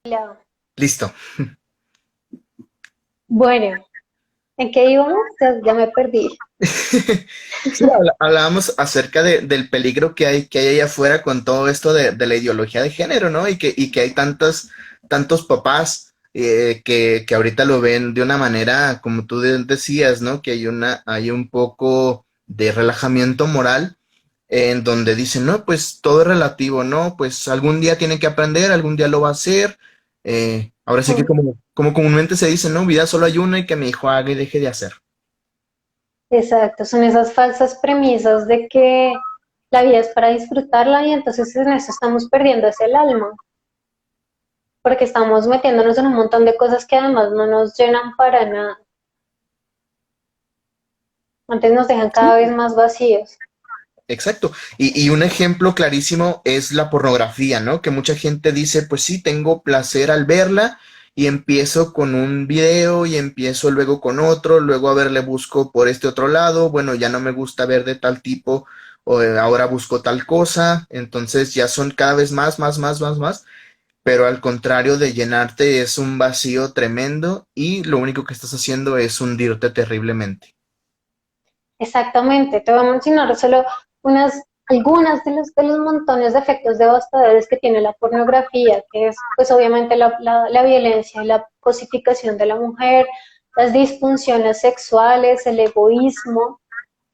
Hola. Listo. Bueno, ¿en qué íbamos? Ya me perdí. Sí, hablábamos acerca del peligro que hay allá afuera con todo esto de la ideología de género, ¿no? Y que hay tantos papás que ahorita lo ven de una manera, como tú decías, ¿no? Que hay un poco de relajamiento moral en donde dicen, no, pues todo es relativo, ¿no? Pues algún día tiene que aprender, algún día lo va a hacer. Ahora sí que Mm. como comúnmente se dice, ¿no? Vida solo hay una y que mi hijo haga y deje de hacer. Exacto, son esas falsas premisas de que la vida es para disfrutarla y entonces en eso estamos perdiendo es el alma, porque estamos metiéndonos en un montón de cosas que además no nos llenan para nada, antes nos dejan cada vez más vacíos. Exacto. Y un ejemplo clarísimo es la pornografía, ¿no? Que mucha gente dice, pues sí, tengo placer al verla y empiezo con un video y empiezo luego con otro, luego a ver, le busco por este otro lado, bueno, ya no me gusta ver de tal tipo, o ahora busco tal cosa, entonces ya son cada vez más, pero al contrario de llenarte es un vacío tremendo y lo único que estás haciendo es hundirte terriblemente. Exactamente, te voy a mencionar solo algunas de los montones de efectos devastadores que tiene la pornografía, que es pues obviamente la violencia y la cosificación de la mujer, las disfunciones sexuales, el egoísmo,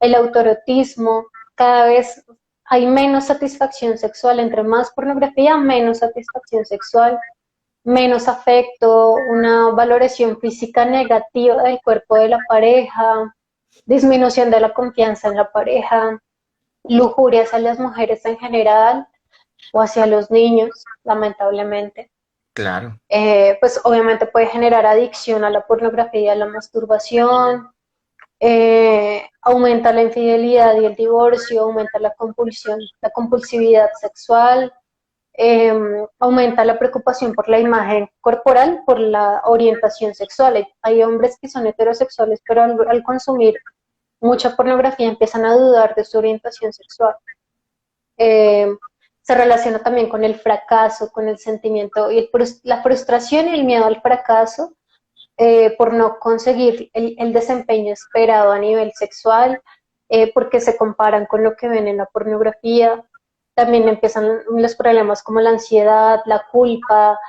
el autoerotismo, cada vez hay menos satisfacción sexual, entre más pornografía, menos satisfacción sexual, menos afecto, una valoración física negativa del cuerpo de la pareja, disminución de la confianza en la pareja, lujuria hacia las mujeres en general o hacia los niños, lamentablemente. Claro. Pues obviamente puede generar adicción a la pornografía y a la masturbación, aumenta la infidelidad y el divorcio, aumenta la compulsión, la compulsividad sexual, aumenta la preocupación por la imagen corporal, por la orientación sexual. Hay hombres que son heterosexuales, pero al consumir mucha pornografía empiezan a dudar de su orientación sexual. Eh, Se relaciona también con el fracaso, con el sentimiento y la frustración y el miedo al fracaso por no conseguir el desempeño esperado a nivel sexual, porque se comparan con lo que ven en la pornografía. También empiezan los problemas como la ansiedad, la culpa,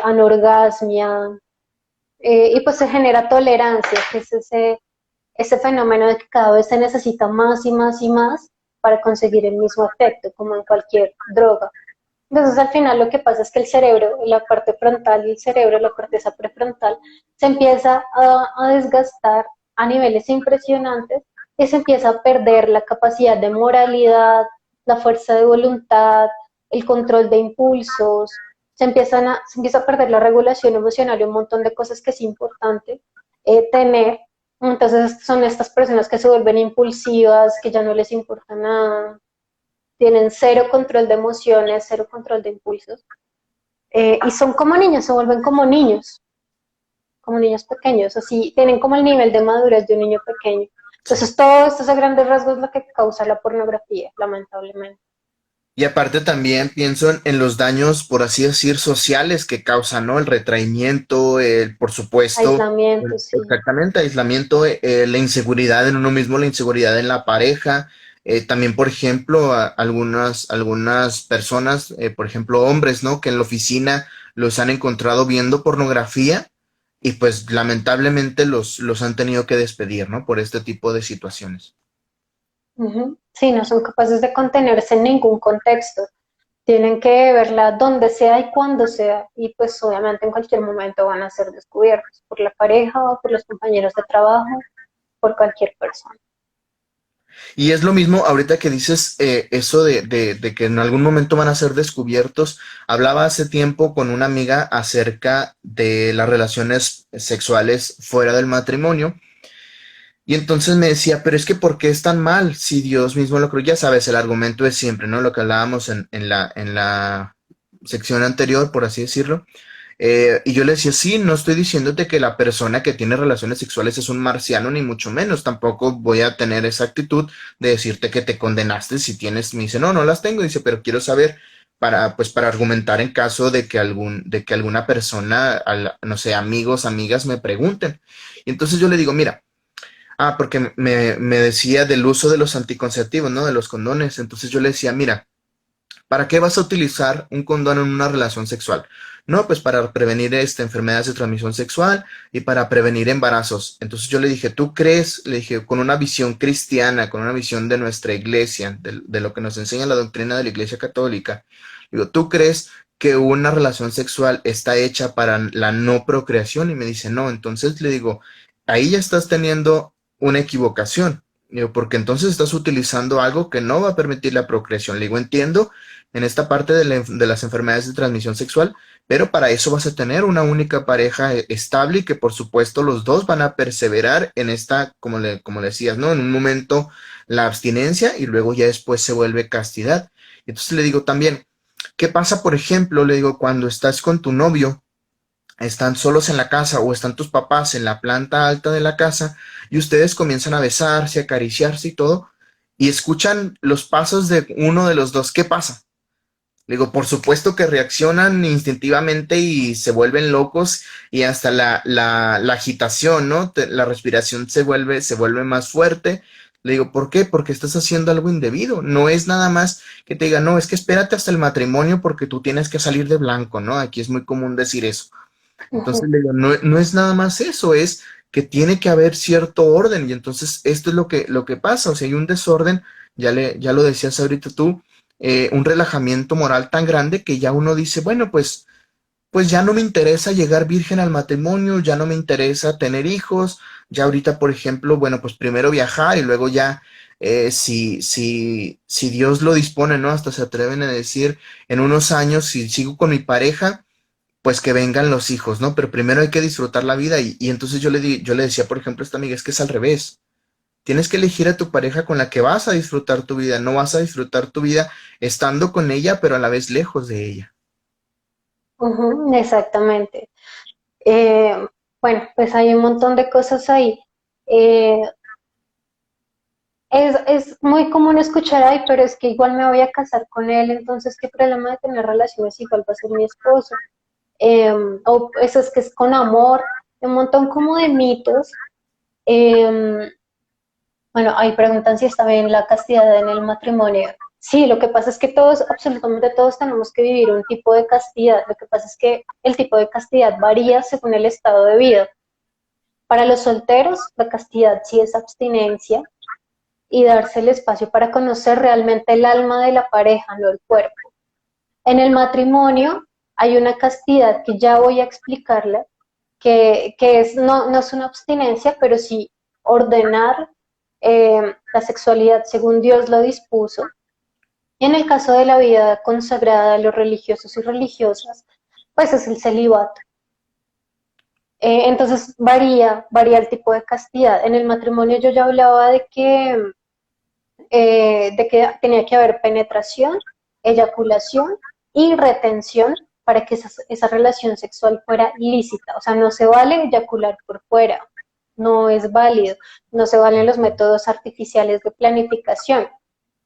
anorgasmia, y pues se genera tolerancia, que es ese fenómeno de que cada vez se necesita más y más y más para conseguir el mismo efecto, como en cualquier droga. Entonces al final lo que pasa es que el cerebro, la parte frontal y el cerebro, la corteza prefrontal, se empieza a desgastar a niveles impresionantes y se empieza a perder la capacidad de moralidad, la fuerza de voluntad, el control de impulsos, se empieza a perder la regulación emocional y un montón de cosas que es importante tener. Entonces son estas personas que se vuelven impulsivas, que ya no les importa nada, tienen cero control de emociones, cero control de impulsos, y son como niños pequeños, así tienen como el nivel de madurez de un niño pequeño. Sí. Entonces todo esto es a grandes rasgos lo que causa la pornografía, lamentablemente. Y aparte también pienso en los daños, por así decir, sociales que causa, ¿no? El retraimiento, por supuesto, Aislamiento, sí. exactamente, aislamiento, la inseguridad en uno mismo, la inseguridad en la pareja. También, por ejemplo, algunas personas, por ejemplo, hombres, ¿no? Que en la oficina los han encontrado viendo pornografía y pues lamentablemente los han tenido que despedir, ¿no? Por este tipo de situaciones. Ujú. Sí, no son capaces de contenerse en ningún contexto. Tienen que verla donde sea y cuando sea, y pues obviamente en cualquier momento van a ser descubiertos por la pareja o por los compañeros de trabajo, por cualquier persona. Y es lo mismo ahorita que dices eso de que en algún momento van a ser descubiertos. Hablaba hace tiempo con una amiga acerca de las relaciones sexuales fuera del matrimonio. Y entonces me decía, pero es que ¿por qué es tan mal si Dios mismo lo creó? Ya sabes, el argumento es siempre, ¿no? Lo que hablábamos en la sección anterior, por así decirlo. Y yo le decía, sí, no estoy diciéndote que la persona que tiene relaciones sexuales es un marciano, ni mucho menos. Tampoco voy a tener esa actitud de decirte que te condenaste si tienes. Me dice, no, no las tengo. Dice, pero quiero saber pues, para argumentar en caso de que alguna persona, no sé, amigos, amigas me pregunten. Y entonces yo le digo, mira, porque me decía del uso de los anticonceptivos, ¿no? De los condones. Entonces yo le decía, mira, ¿para qué vas a utilizar un condón en una relación sexual? No, pues para prevenir enfermedades de transmisión sexual y para prevenir embarazos. Entonces yo le dije, ¿tú crees? Le dije, con una visión cristiana, con una visión de nuestra iglesia, de lo que nos enseña la doctrina de la Iglesia Católica. Digo, ¿tú crees que una relación sexual está hecha para la no procreación? Y me dice, no. Entonces le digo, ahí ya estás teniendo una equivocación. Digo, porque entonces estás utilizando algo que no va a permitir la procreación. Le digo, entiendo en esta parte de las enfermedades de transmisión sexual, pero para eso vas a tener una única pareja estable y que por supuesto los dos van a perseverar en esta, como le decías, ¿no? En un momento la abstinencia y luego ya después se vuelve castidad. Entonces le digo también, ¿qué pasa, por ejemplo? Le digo, cuando estás con tu novio, están solos en la casa o están tus papás en la planta alta de la casa y ustedes comienzan a besarse, a acariciarse y todo, y escuchan los pasos de uno de los dos, ¿qué pasa? Le digo, por supuesto que reaccionan instintivamente y se vuelven locos y hasta la agitación, ¿no? La respiración se vuelve más fuerte. Le digo, ¿por qué? Porque estás haciendo algo indebido. No es nada más que te diga, no, es que espérate hasta el matrimonio porque tú tienes que salir de blanco, ¿no? Aquí es muy común decir eso. Entonces Ujú. le digo, no, no es nada más eso, es que tiene que haber cierto orden y entonces esto es lo que pasa, o sea, hay un desorden, ya lo decías ahorita tú, un relajamiento moral tan grande que ya uno dice, bueno, pues ya no me interesa llegar virgen al matrimonio, ya no me interesa tener hijos, ya ahorita, por ejemplo, bueno, pues primero viajar y luego ya, si Dios lo dispone, ¿no? Hasta se atreven a decir, en unos años, si sigo con mi pareja, pues que vengan los hijos, ¿no? Pero primero hay que disfrutar la vida y entonces yo le decía, por ejemplo, a esta amiga, es que es al revés. Tienes que elegir a tu pareja con la que vas a disfrutar tu vida, no vas a disfrutar tu vida estando con ella, pero a la vez lejos de ella. Ujú, exactamente. Eh, bueno, pues hay un montón de cosas ahí. Eh, es muy común escuchar, ay, pero es que igual me voy a casar con él, entonces qué problema de tener relaciones, igual va a ser mi esposo. O eso es que es con amor, un montón como de mitos. Eh, bueno, ahí preguntan si está bien la castidad en el matrimonio. Sí, lo que pasa es que todos, absolutamente todos tenemos que vivir un tipo de castidad. Lo que pasa es que el tipo de castidad varía según el estado de vida. Para los solteros, la castidad sí es abstinencia y darse el espacio para conocer realmente el alma de la pareja, no el cuerpo. En el matrimonio hay una castidad que ya voy a explicarla, que es, no es una abstinencia, pero sí ordenar la sexualidad según Dios lo dispuso. Y en el caso de la vida consagrada a los religiosos y religiosas, pues es el celibato. Entonces varía el tipo de castidad. En el matrimonio yo ya hablaba de que tenía que haber penetración, eyaculación y retención para que esa relación sexual fuera lícita. O sea, no se vale eyacular por fuera, no es válido, no se valen los métodos artificiales de planificación.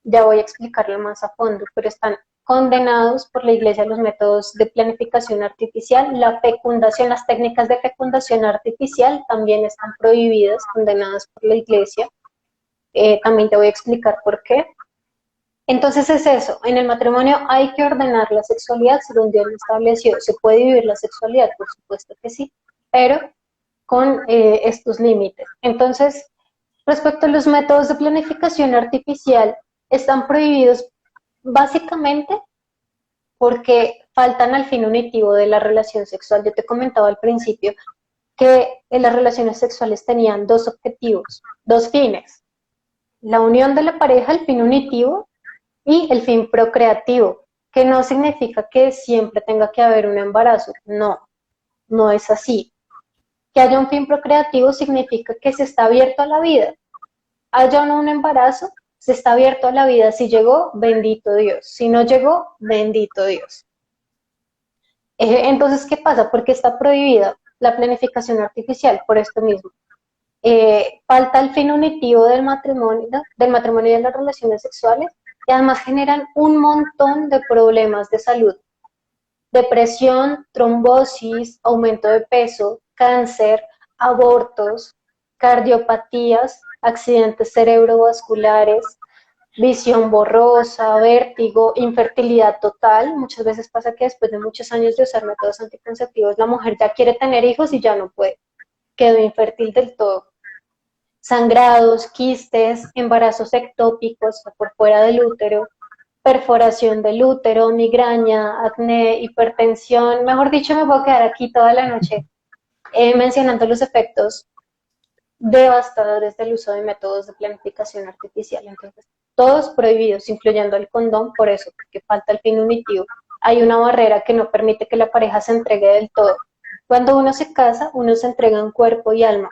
Ya voy a explicarlo más a fondo, pero están condenados por la Iglesia los métodos de planificación artificial, la fecundación, las técnicas de fecundación artificial también están prohibidas, condenadas por la Iglesia. También te voy a explicar por qué. Entonces es eso, en el matrimonio hay que ordenar la sexualidad según Dios lo estableció. ¿Se puede vivir la sexualidad? Por supuesto que sí, pero con estos límites. Entonces, respecto a los métodos de planificación artificial, están prohibidos básicamente porque faltan al fin unitivo de la relación sexual. Yo te comentaba al principio que las relaciones sexuales tenían dos objetivos, dos fines. La unión de la pareja, el fin unitivo, y el fin procreativo, que no significa que siempre tenga que haber un embarazo. No, no es así. Que haya un fin procreativo significa que se está abierto a la vida. Haya o no un embarazo, se está abierto a la vida. Si llegó, bendito Dios. Si no llegó, bendito Dios. Entonces, ¿qué pasa? Porque está prohibida la planificación artificial por esto mismo. Falta el fin unitivo del matrimonio y de las relaciones sexuales y además generan un montón de problemas de salud: depresión, trombosis, aumento de peso, cáncer, abortos, cardiopatías, accidentes cerebrovasculares, visión borrosa, vértigo, infertilidad total. Muchas veces pasa que después de muchos años de usar métodos anticonceptivos, la mujer ya quiere tener hijos y ya no puede, quedó infértil del todo. Sangrados, quistes, embarazos ectópicos o por fuera del útero, perforación del útero, migraña, acné, hipertensión. Mejor dicho, me puedo quedar aquí toda la noche mencionando los efectos devastadores del uso de métodos de planificación artificial. Entonces, todos prohibidos, incluyendo el condón, por eso, porque falta el fin unitivo. Hay una barrera que no permite que la pareja se entregue del todo. Cuando uno se casa, uno se entrega en cuerpo y alma.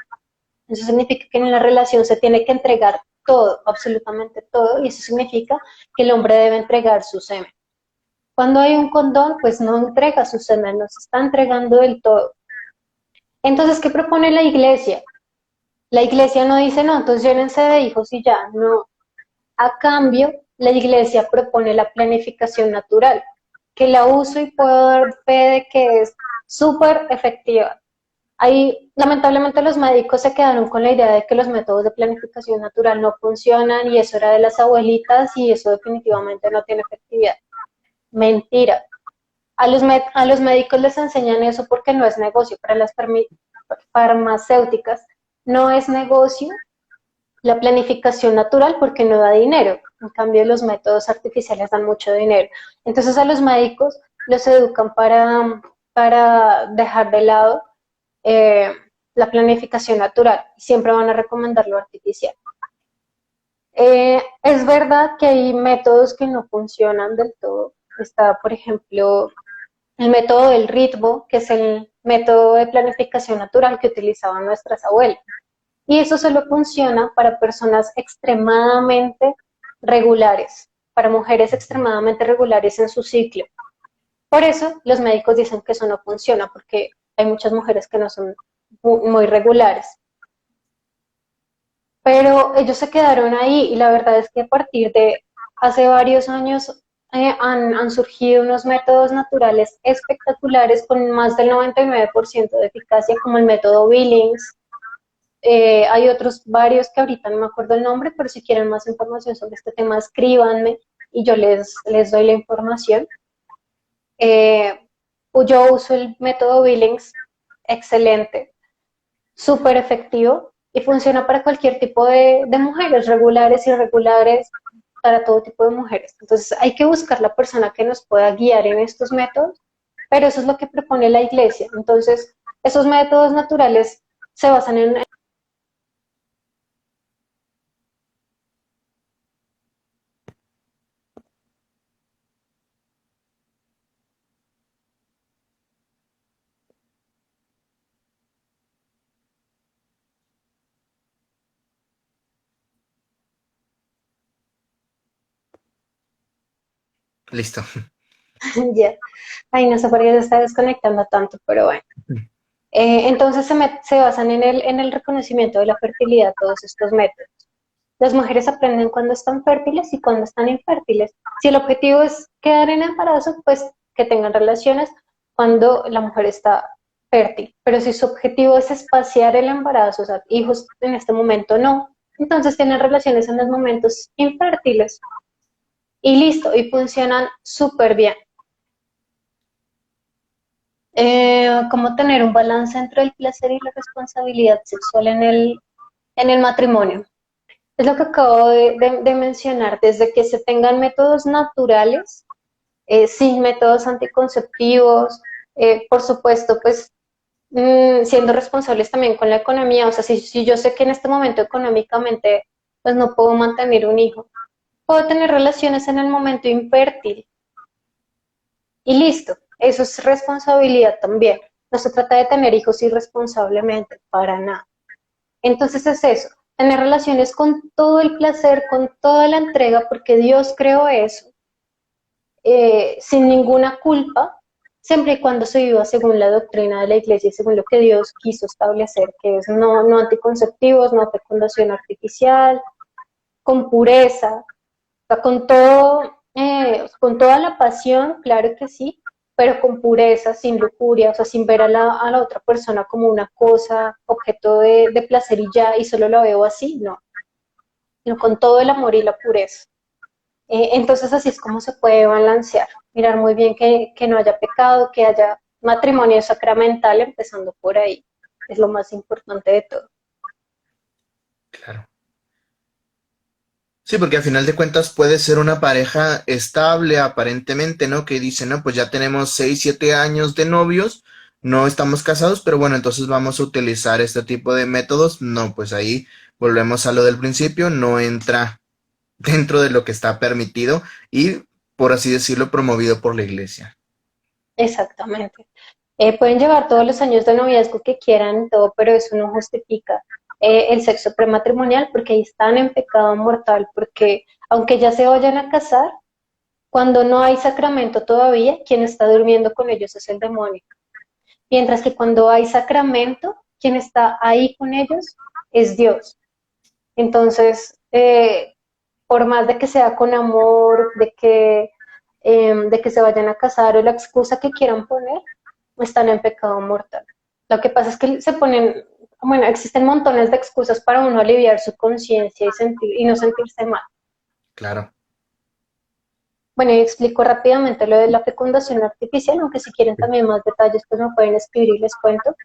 Eso significa que en la relación se tiene que entregar todo, absolutamente todo, y eso significa que el hombre debe entregar su semen. Cuando hay un condón, pues no entrega su semen, no se está entregando del todo. Entonces, ¿qué propone la iglesia? La iglesia no dice, no, entonces llénense de hijos y ya, no. A cambio, la iglesia propone la planificación natural, que la uso y puedo dar fe de que es súper efectiva. Ahí, lamentablemente, los médicos se quedaron con la idea de que los métodos de planificación natural no funcionan y eso era de las abuelitas y eso definitivamente no tiene efectividad. Mentira. A los médicos les enseñan eso porque no es negocio. Para las farmacéuticas no es negocio la planificación natural porque no da dinero. En cambio, los métodos artificiales dan mucho dinero. Entonces, a los médicos los educan para dejar de lado eh, la planificación natural. Siempre van a recomendar lo artificial. Es verdad que hay métodos que no funcionan del todo. Está, por ejemplo, el método del ritmo, que es el método de planificación natural que utilizaban nuestras abuelas. Y eso solo funciona para personas extremadamente regulares, para mujeres extremadamente regulares en su ciclo. Por eso los médicos dicen que eso no funciona, porque hay muchas mujeres que no son muy regulares. Pero ellos se quedaron ahí y la verdad es que a partir de hace varios años han surgido unos métodos naturales espectaculares con más del 99% de eficacia, como el método Billings. Hay otros varios que ahorita no me acuerdo el nombre, pero si quieren más información sobre este tema, escríbanme y yo les doy la información. Yo uso el método Billings, excelente, súper efectivo y funciona para cualquier tipo de mujeres, regulares, irregulares, para todo tipo de mujeres. Entonces hay que buscar la persona que nos pueda guiar en estos métodos, pero eso es lo que propone la iglesia. Entonces, esos métodos naturales se basan en... Listo. Ya, ay, no sé por qué se está desconectando tanto, pero bueno. Entonces se basan en el reconocimiento de la fertilidad, todos estos métodos. Las mujeres aprenden cuando están fértiles y cuando están infértiles. Si el objetivo es quedar en embarazo, pues que tengan relaciones cuando la mujer está fértil. Pero si su objetivo es espaciar el embarazo, o sea, hijos en este momento no, entonces tienen relaciones en los momentos infértiles. Y listo, y funcionan súper bien. Cómo tener un balance entre el placer y la responsabilidad sexual en el matrimonio. Es lo que acabo de mencionar, desde que se tengan métodos naturales, sin métodos anticonceptivos, por supuesto, pues siendo responsables también con la economía. O sea, si yo sé que en este momento económicamente pues no puedo mantener un hijo, puedo tener relaciones en el momento infértil y listo, eso es responsabilidad también. No se trata de tener hijos irresponsablemente, para nada. Entonces es eso, tener relaciones con todo el placer, con toda la entrega, porque Dios creó eso, sin ninguna culpa, siempre y cuando se viva según la doctrina de la iglesia y según lo que Dios quiso establecer, que es no anticonceptivos, no fecundación artificial, con pureza, sea, con todo, con toda la pasión, claro que sí, pero con pureza, sin lujuria, o sea, sin ver a la otra persona como una cosa, objeto de placer y ya, y solo la veo así, no, sino con todo el amor y la pureza. Entonces así es como se puede balancear, mirar muy bien que no haya pecado, que haya matrimonio sacramental, empezando por ahí, es lo más importante de todo. Claro. Sí, porque al final de cuentas puede ser una pareja estable aparentemente, ¿no? Que dice, no, pues ya tenemos 6, 7 años de novios, no estamos casados, pero bueno, entonces vamos a utilizar este tipo de métodos. No, pues ahí volvemos a lo del principio, no entra dentro de lo que está permitido y, por así decirlo, promovido por la iglesia. Exactamente. Pueden llevar todos los años de noviazgo que quieran y todo, pero eso no justifica el sexo prematrimonial porque ahí están en pecado mortal, porque aunque ya se vayan a casar, cuando no hay sacramento todavía, quien está durmiendo con ellos es el demonio. Mientras que cuando hay sacramento, quien está ahí con ellos es Dios. Entonces, por más de que sea con amor, de que se vayan a casar o la excusa que quieran poner, están en pecado mortal. Lo que pasa es que se ponen, bueno, existen montones de excusas para uno aliviar su conciencia y no sentirse mal. Claro. Bueno, y explico rápidamente lo de la fecundación artificial, aunque si quieren también más detalles, pues me pueden escribir y les cuento.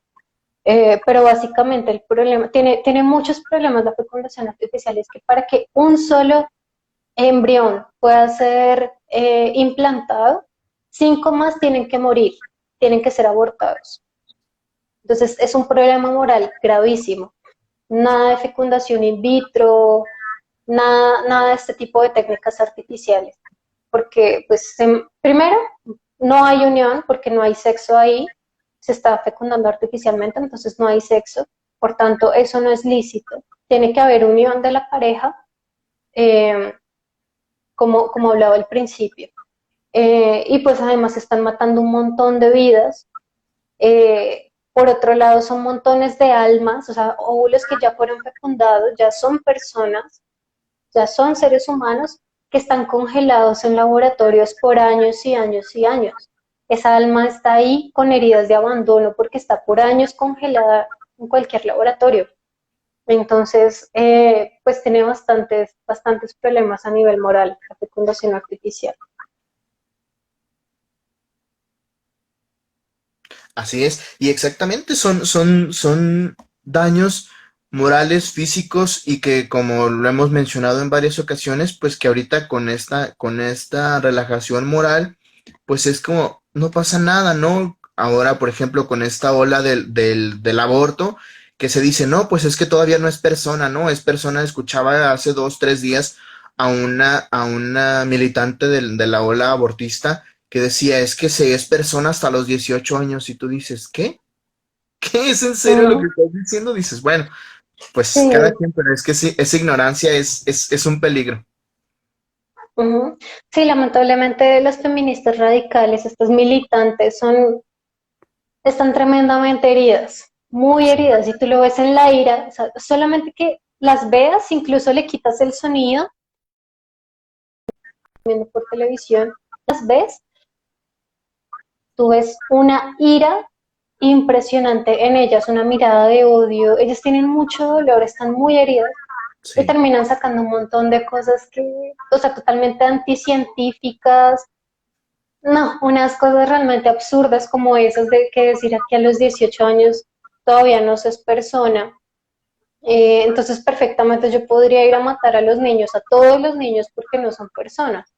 Pero básicamente el problema, tiene muchos problemas la fecundación artificial, es que para que un solo embrión pueda ser implantado, 5 más tienen que morir, tienen que ser abortados. Entonces es un problema moral gravísimo. Nada de fecundación in vitro, nada de este tipo de técnicas artificiales. Porque, pues, primero, no hay unión porque no hay sexo ahí, se está fecundando artificialmente, entonces no hay sexo, por tanto, eso no es lícito. Tiene que haber unión de la pareja, eh, como hablaba al principio. Y pues además están matando un montón de vidas. Por otro lado, son montones de almas, o sea, óvulos que ya fueron fecundados, ya son personas, ya son seres humanos que están congelados en laboratorios por años y años y años. Esa alma está ahí con heridas de abandono porque está por años congelada en cualquier laboratorio. Entonces, pues tiene bastantes problemas a nivel moral la fecundación artificial. Así es, y exactamente son daños morales, físicos y que como lo hemos mencionado en varias ocasiones, pues que ahorita con esta relajación moral, pues es como, no pasa nada, ¿no? Ahora, por ejemplo, con esta ola del aborto, que se dice, no, pues es que todavía no es persona, ¿no? Es persona, escuchaba hace 2, 3 días a una militante de la ola abortista que decía, es que se es persona hasta los 18 años y tú dices, ¿qué? ¿Qué es en serio lo que Uh, estás diciendo? Dices, bueno, pues cada sí, quien, pero es que sí, esa ignorancia es un peligro. uh, sí, lamentablemente las feministas radicales, estas militantes, están tremendamente heridas, muy Sí, heridas, y tú lo ves en la ira, o sea, solamente que las veas, incluso le quitas el sonido, viendo por televisión, las ves, tú ves una ira impresionante en ellas, una mirada de odio, ellas tienen mucho dolor, están muy heridas y sí, terminan sacando un montón de cosas que, o sea, totalmente anticientíficas, no, unas cosas realmente absurdas como esas de que decir aquí a los 18 años todavía no sos persona. Entonces, perfectamente yo podría ir a matar a los niños, a todos los niños, porque no son personas.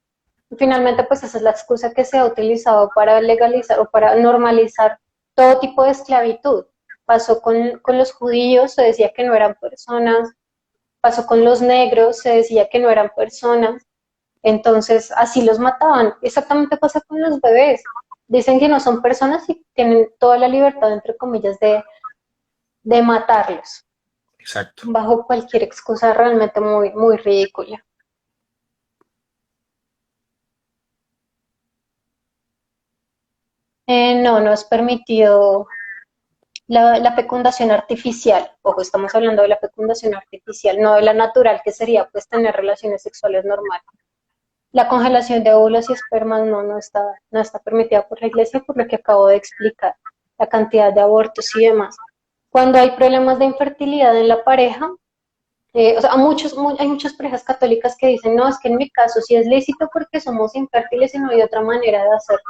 Y finalmente, pues esa es la excusa que se ha utilizado para legalizar o para normalizar todo tipo de esclavitud. Pasó con los judíos, se decía que no eran personas, pasó con los negros, se decía que no eran personas, entonces así los mataban. Exactamente pasa con los bebés. Dicen que no son personas y tienen toda la libertad, entre comillas, de matarlos, exacto. bajo cualquier excusa realmente muy ridícula. No, no es permitido la fecundación artificial. Ojo, estamos hablando de la fecundación artificial, no de la natural, que sería pues tener relaciones sexuales normales. La congelación de óvulos y espermas no está permitida por la iglesia, por lo que acabo de explicar, la cantidad de abortos y demás. Cuando hay problemas de infertilidad en la pareja, o sea, hay muchas parejas católicas que dicen, no, es que en mi caso sí es lícito porque somos infértiles y no hay otra manera de hacerlo.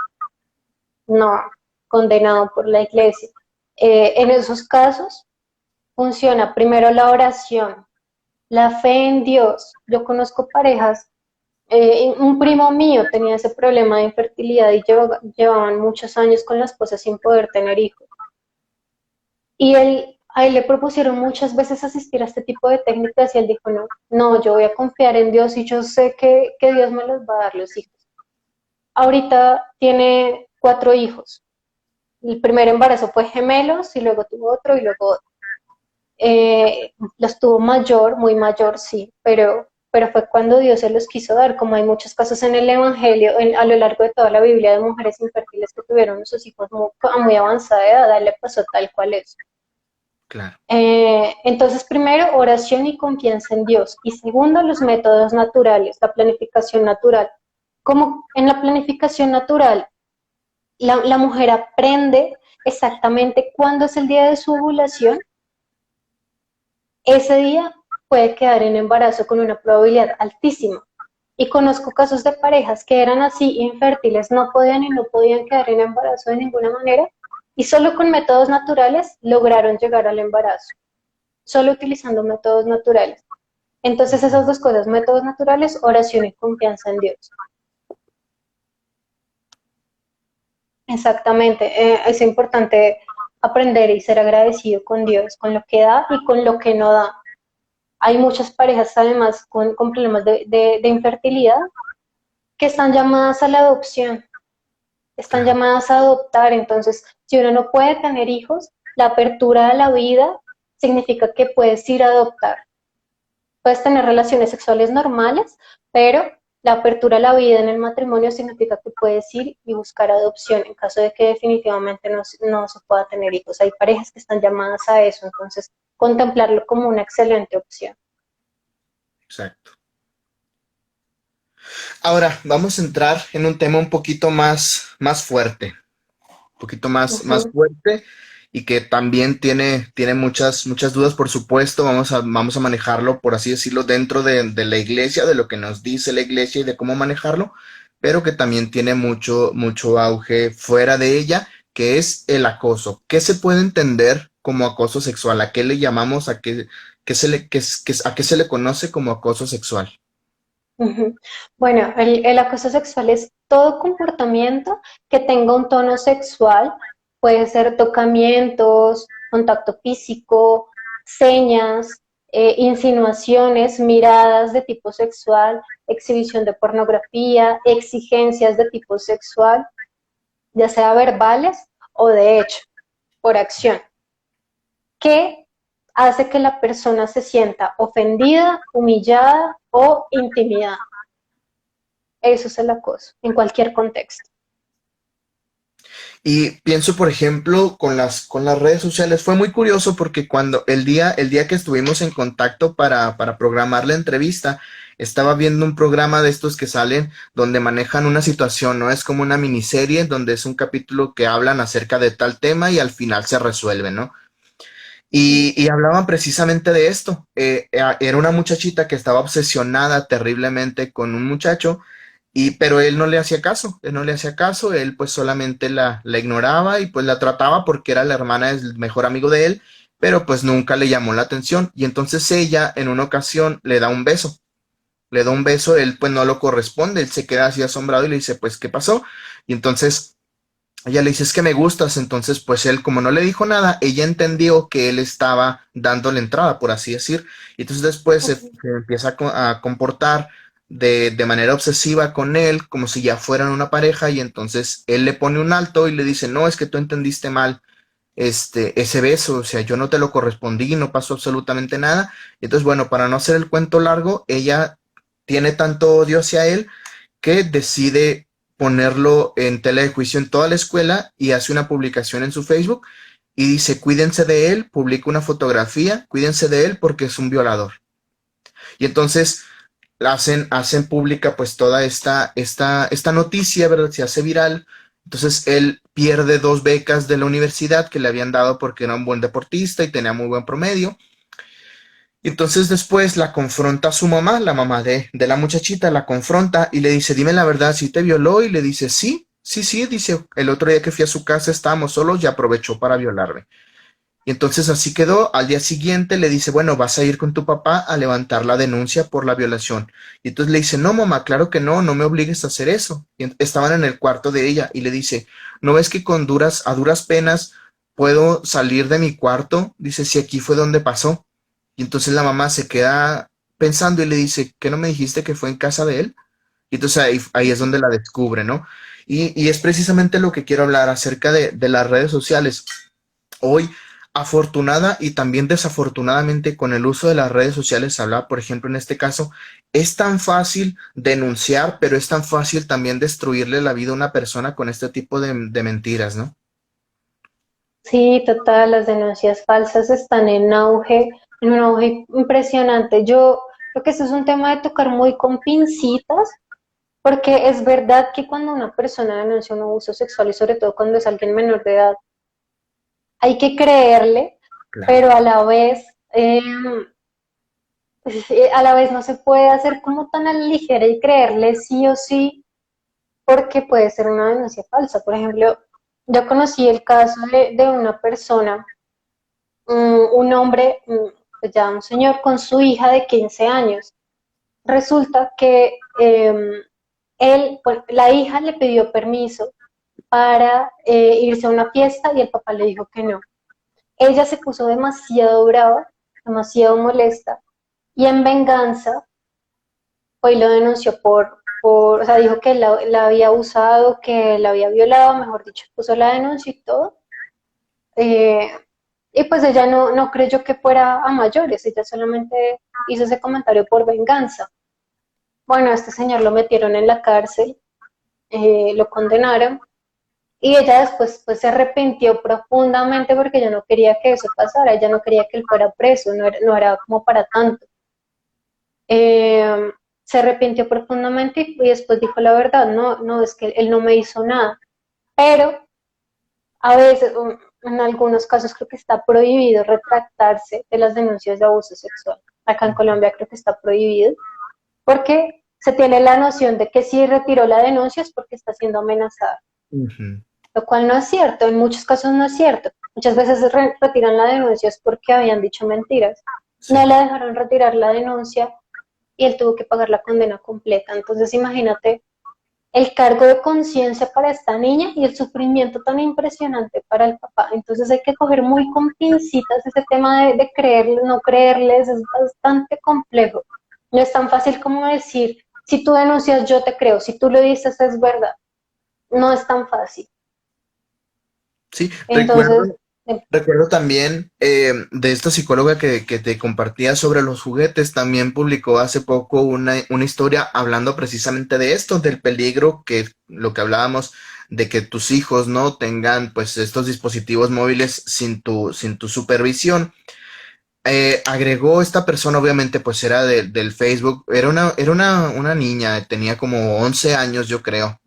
No, condenado por la iglesia. En esos casos funciona primero la oración, la fe en Dios. Yo conozco parejas, un primo mío tenía ese problema de infertilidad y llevaban muchos años con la esposa sin poder tener hijos. Y a él le propusieron muchas veces asistir a este tipo de técnicas y él dijo, no, no, yo voy a confiar en Dios y yo sé que Dios me los va a dar los hijos. Ahorita tiene 4 hijos. El primer embarazo fue gemelos y luego tuvo otro y luego otro. Los tuvo mayor, muy mayor, sí, pero fue cuando Dios se los quiso dar, como hay muchos casos en el Evangelio, a lo largo de toda la Biblia, de mujeres infértiles que tuvieron sus hijos a muy avanzada edad, a él le pasó tal cual es. Claro. Entonces, primero, oración y confianza en Dios. Y segundo, los métodos naturales, la planificación natural. Como en la planificación natural, la mujer aprende exactamente cuándo es el día de su ovulación. Ese día puede quedar en embarazo con una probabilidad altísima. Y conozco casos de parejas que eran así infértiles, no podían y no podían quedar en embarazo de ninguna manera, y solo con métodos naturales lograron llegar al embarazo, solo utilizando métodos naturales. Entonces esas dos cosas, métodos naturales, oración y confianza en Dios. Exactamente, es importante aprender y ser agradecido con Dios, con lo que da y con lo que no da. Hay muchas parejas además con problemas de infertilidad que están llamadas a la adopción, están Claro. llamadas a adoptar. Entonces, si uno no puede tener hijos, la apertura a la vida significa que puedes ir a adoptar. Puedes tener relaciones sexuales normales, pero la apertura a la vida en el matrimonio significa que puedes ir y buscar adopción en caso de que definitivamente no se pueda tener hijos. Hay parejas que están llamadas a eso, entonces contemplarlo como una excelente opción. Exacto. Ahora vamos a entrar en un tema un poquito más fuerte, un poquito más Ujú. fuerte y que también tiene muchas dudas, por supuesto. Vamos a manejarlo, por así decirlo, dentro de la iglesia, de lo que nos dice la iglesia y de cómo manejarlo, pero que también tiene mucho auge fuera de ella, que es el acoso. ¿Qué se puede entender como acoso sexual? ¿A qué le llamamos? ¿A qué se le conoce como acoso sexual? Ujú. Bueno, el acoso sexual es todo comportamiento que tenga un tono sexual, puede ser tocamientos, contacto físico, señas, insinuaciones, miradas de tipo sexual, exhibición de pornografía, exigencias de tipo sexual, ya sea verbales o de hecho, por acción, que hace que la persona se sienta ofendida, humillada o intimidada. Eso es el acoso, en cualquier contexto. Y pienso, por ejemplo, con las redes sociales, fue muy curioso porque cuando el día que estuvimos en contacto para programar la entrevista, estaba viendo un programa de estos que salen donde manejan una situación, ¿no? Es como una miniserie donde es un capítulo que hablan acerca de tal tema y al final se resuelve, ¿no? Y hablaban precisamente de esto. Era una muchachita que estaba obsesionada terriblemente con un muchacho, pero él no le hacía caso, él no le hacía caso, él pues solamente la ignoraba y pues la trataba porque era la hermana del mejor amigo de él, pero pues nunca le llamó la atención. Y entonces ella en una ocasión le da un beso, él pues no lo corresponde, él se queda así asombrado y le dice, pues, ¿qué pasó? Y entonces ella le dice, es que me gustas. Entonces, pues él, como no le dijo nada, ella entendió que él estaba dándole entrada, por así decir. Y entonces después se empieza a comportar de manera obsesiva con él, como si ya fueran una pareja. Y entonces él le pone un alto y le dice, no, es que tú entendiste mal ese beso, o sea, yo no te lo correspondí, no pasó absolutamente nada. Y entonces, bueno, para no hacer el cuento largo, ella tiene tanto odio hacia él que decide ponerlo en tela de juicio en toda la escuela y hace una publicación en su Facebook y dice, cuídense de él, publica una fotografía, cuídense de él porque es un violador. Y entonces hacen pública pues toda esta noticia, ¿verdad? Se hace viral. Entonces él pierde 2 becas de la universidad que le habían dado porque era un buen deportista y tenía muy buen promedio. Y entonces después la confronta a su mamá, la mamá de la muchachita, la confronta y le dice, dime la verdad, ¿si te violó? Y le dice, sí, sí, sí, dice, el otro día que fui a su casa estábamos solos y aprovechó para violarme. Y entonces así quedó. Al día siguiente le dice, bueno, vas a ir con tu papá a levantar la denuncia por la violación. Y entonces le dice, no, mamá, claro que no, no me obligues a hacer eso. Y estaban en el cuarto de ella y le dice, ¿no ves que a duras penas puedo salir de mi cuarto? Dice, si aquí fue donde pasó. Y entonces la mamá se queda pensando y le dice, ¿qué no me dijiste que fue en casa de él? Y entonces ahí es donde la descubre, ¿no? Y es precisamente lo que quiero hablar acerca de las redes sociales. Hoy, afortunada y también desafortunadamente con el uso de las redes sociales, habla, por ejemplo, en este caso, es tan fácil denunciar, pero es tan fácil también destruirle la vida a una persona con este tipo de mentiras, ¿no? Sí, total, las denuncias falsas están en un auge impresionante. Yo creo que eso es un tema de tocar muy con pincitas, porque es verdad que cuando una persona denuncia un abuso sexual y sobre todo cuando es alguien menor de edad, hay que creerle, Claro. pero a la vez no se puede hacer como tan a la ligera y creerle sí o sí, porque puede ser una denuncia falsa. Por ejemplo, yo conocí el caso de una persona, un hombre, pues ya un señor con su hija de 15 años. Resulta que bueno, la hija le pidió permiso para irse a una fiesta y el papá le dijo que no. Ella se puso demasiado brava, demasiado molesta y en venganza fue y lo denunció o sea, dijo que la había abusado, que la había violado, mejor dicho, puso la denuncia y todo. Eh, y pues ella no creyó que fuera a mayores, ella solamente hizo ese comentario por venganza. Bueno, a este señor lo metieron en la cárcel, lo condenaron y ella después pues se arrepintió profundamente porque ella no quería que eso pasara, ella no quería que él fuera preso, no era como para tanto. Eh, Se arrepintió profundamente y después dijo la verdad, no, es que él no me hizo nada, pero a veces, en algunos casos creo que está prohibido retractarse de las denuncias de abuso sexual. Acá en Colombia creo que está prohibido porque se tiene la noción de que si retiró la denuncia es porque está siendo amenazada, Ujú. lo cual no es cierto, en muchos casos no es cierto. Muchas veces retiran la denuncia es porque habían dicho mentiras. No Sí. le dejaron retirar la denuncia y él tuvo que pagar la condena completa. Entonces imagínate el cargo de conciencia para esta niña y el sufrimiento tan impresionante para el papá. Entonces hay que coger muy con pincitas ese tema de creerles, no creerles, es bastante complejo. No es tan fácil como decir, si tú denuncias, yo te creo, si tú lo dices, es verdad. No es tan fácil. Sí, Entonces, recuerdo también de esta psicóloga que te compartía sobre los juguetes, también publicó hace poco una historia hablando precisamente de esto, del peligro que lo que hablábamos de que tus hijos no tengan pues estos dispositivos móviles sin tu supervisión. Agregó esta persona, obviamente, pues era del Facebook, era una niña, tenía como 11 años, yo creo,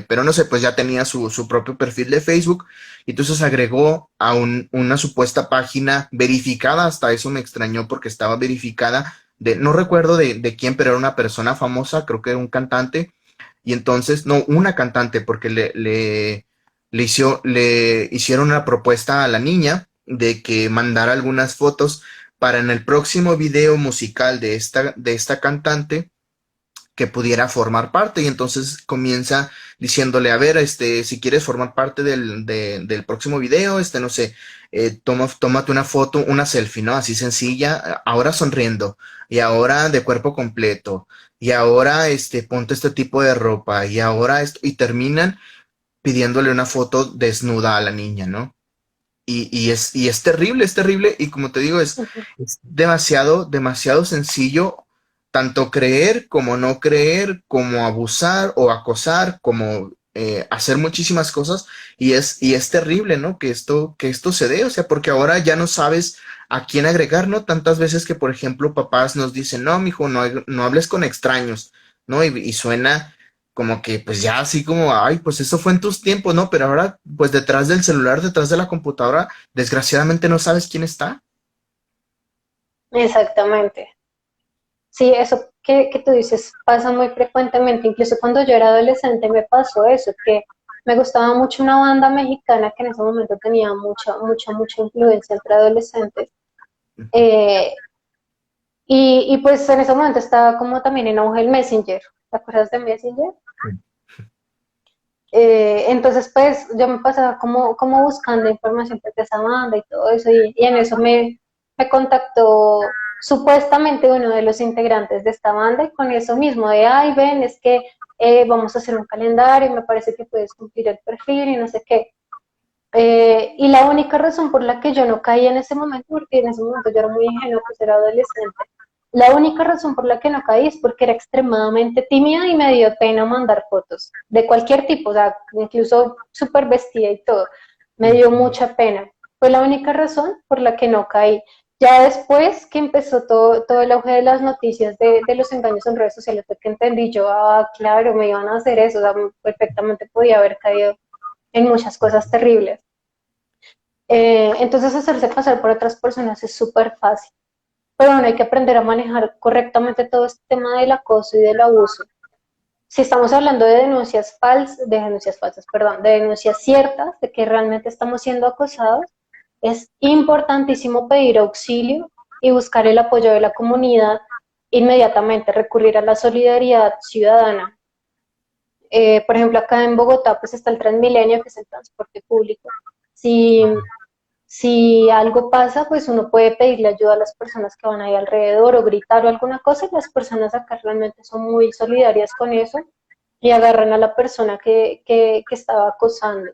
pero no sé, pues ya tenía su propio perfil de Facebook, y entonces agregó a una supuesta página verificada, hasta eso me extrañó porque estaba verificada, no recuerdo de quién, pero era una persona famosa, creo que era un cantante, y entonces, no, una cantante, porque le hicieron una propuesta a la niña de que mandara algunas fotos para en el próximo video musical de esta cantante que pudiera formar parte. Y entonces comienza diciéndole, a ver, si quieres formar parte del próximo video, no sé, tómate una foto, una selfie, ¿no? Así sencilla, ahora sonriendo, y ahora de cuerpo completo, y ahora, ponte este tipo de ropa, y ahora esto, y terminan pidiéndole una foto desnuda a la niña, ¿no? Y es terrible, es terrible. Y como te digo, es demasiado, demasiado sencillo tanto creer como no creer, como abusar o acosar, como hacer muchísimas cosas. Y es terrible, ¿no? Que esto se dé, o sea, porque ahora ya no sabes a quién agregar, ¿no? Tantas veces que, por ejemplo, papás nos dicen, no, mijo, no hables con extraños, ¿no? Y suena como que, pues ya así como, ay, pues eso fue en tus tiempos, ¿no? Pero ahora, pues detrás del celular, detrás de la computadora, desgraciadamente no sabes quién está. Exactamente. Sí, eso que tú dices pasa muy frecuentemente. Incluso cuando yo era adolescente me pasó eso, que me gustaba mucho una banda mexicana que en ese momento tenía mucha influencia entre adolescentes. Eh, y pues en ese momento estaba como también en auge el Messenger. ¿Te acuerdas de Messenger? Entonces, pues yo me pasaba como buscando información pues, de esa banda y todo eso, y en eso me contactó supuestamente uno de los integrantes de esta banda, y con eso mismo de, ay, ven, es que vamos a hacer un calendario, y me parece que puedes cumplir el perfil y no sé qué. Y la única razón por la que yo no caí en ese momento, porque en ese momento yo era muy ingenua, pues era adolescente, la única razón por la que no caí es porque era extremadamente tímida y me dio pena mandar fotos de cualquier tipo, o sea, incluso súper vestida y todo. Me dio mucha pena. Fue la única razón por la que no caí. Ya después que empezó todo el auge de las noticias de los engaños en redes sociales, fue que entendí yo, ah, claro, me iban a hacer eso, o sea, perfectamente podía haber caído en muchas cosas terribles. Entonces hacerse pasar por otras personas es súper fácil, pero bueno, hay que aprender a manejar correctamente todo este tema del acoso y del abuso. Si estamos hablando de denuncias falsas, perdón, de denuncias ciertas, de que realmente estamos siendo acosados, es importantísimo pedir auxilio y buscar el apoyo de la comunidad inmediatamente, recurrir a la solidaridad ciudadana. Por ejemplo, acá en Bogotá pues está el Transmilenio, que es el transporte público. Si Si algo pasa, pues uno puede pedirle ayuda a las personas que van ahí alrededor o gritar o alguna cosa, y las personas acá realmente son muy solidarias con eso y agarran a la persona que estaba acosando.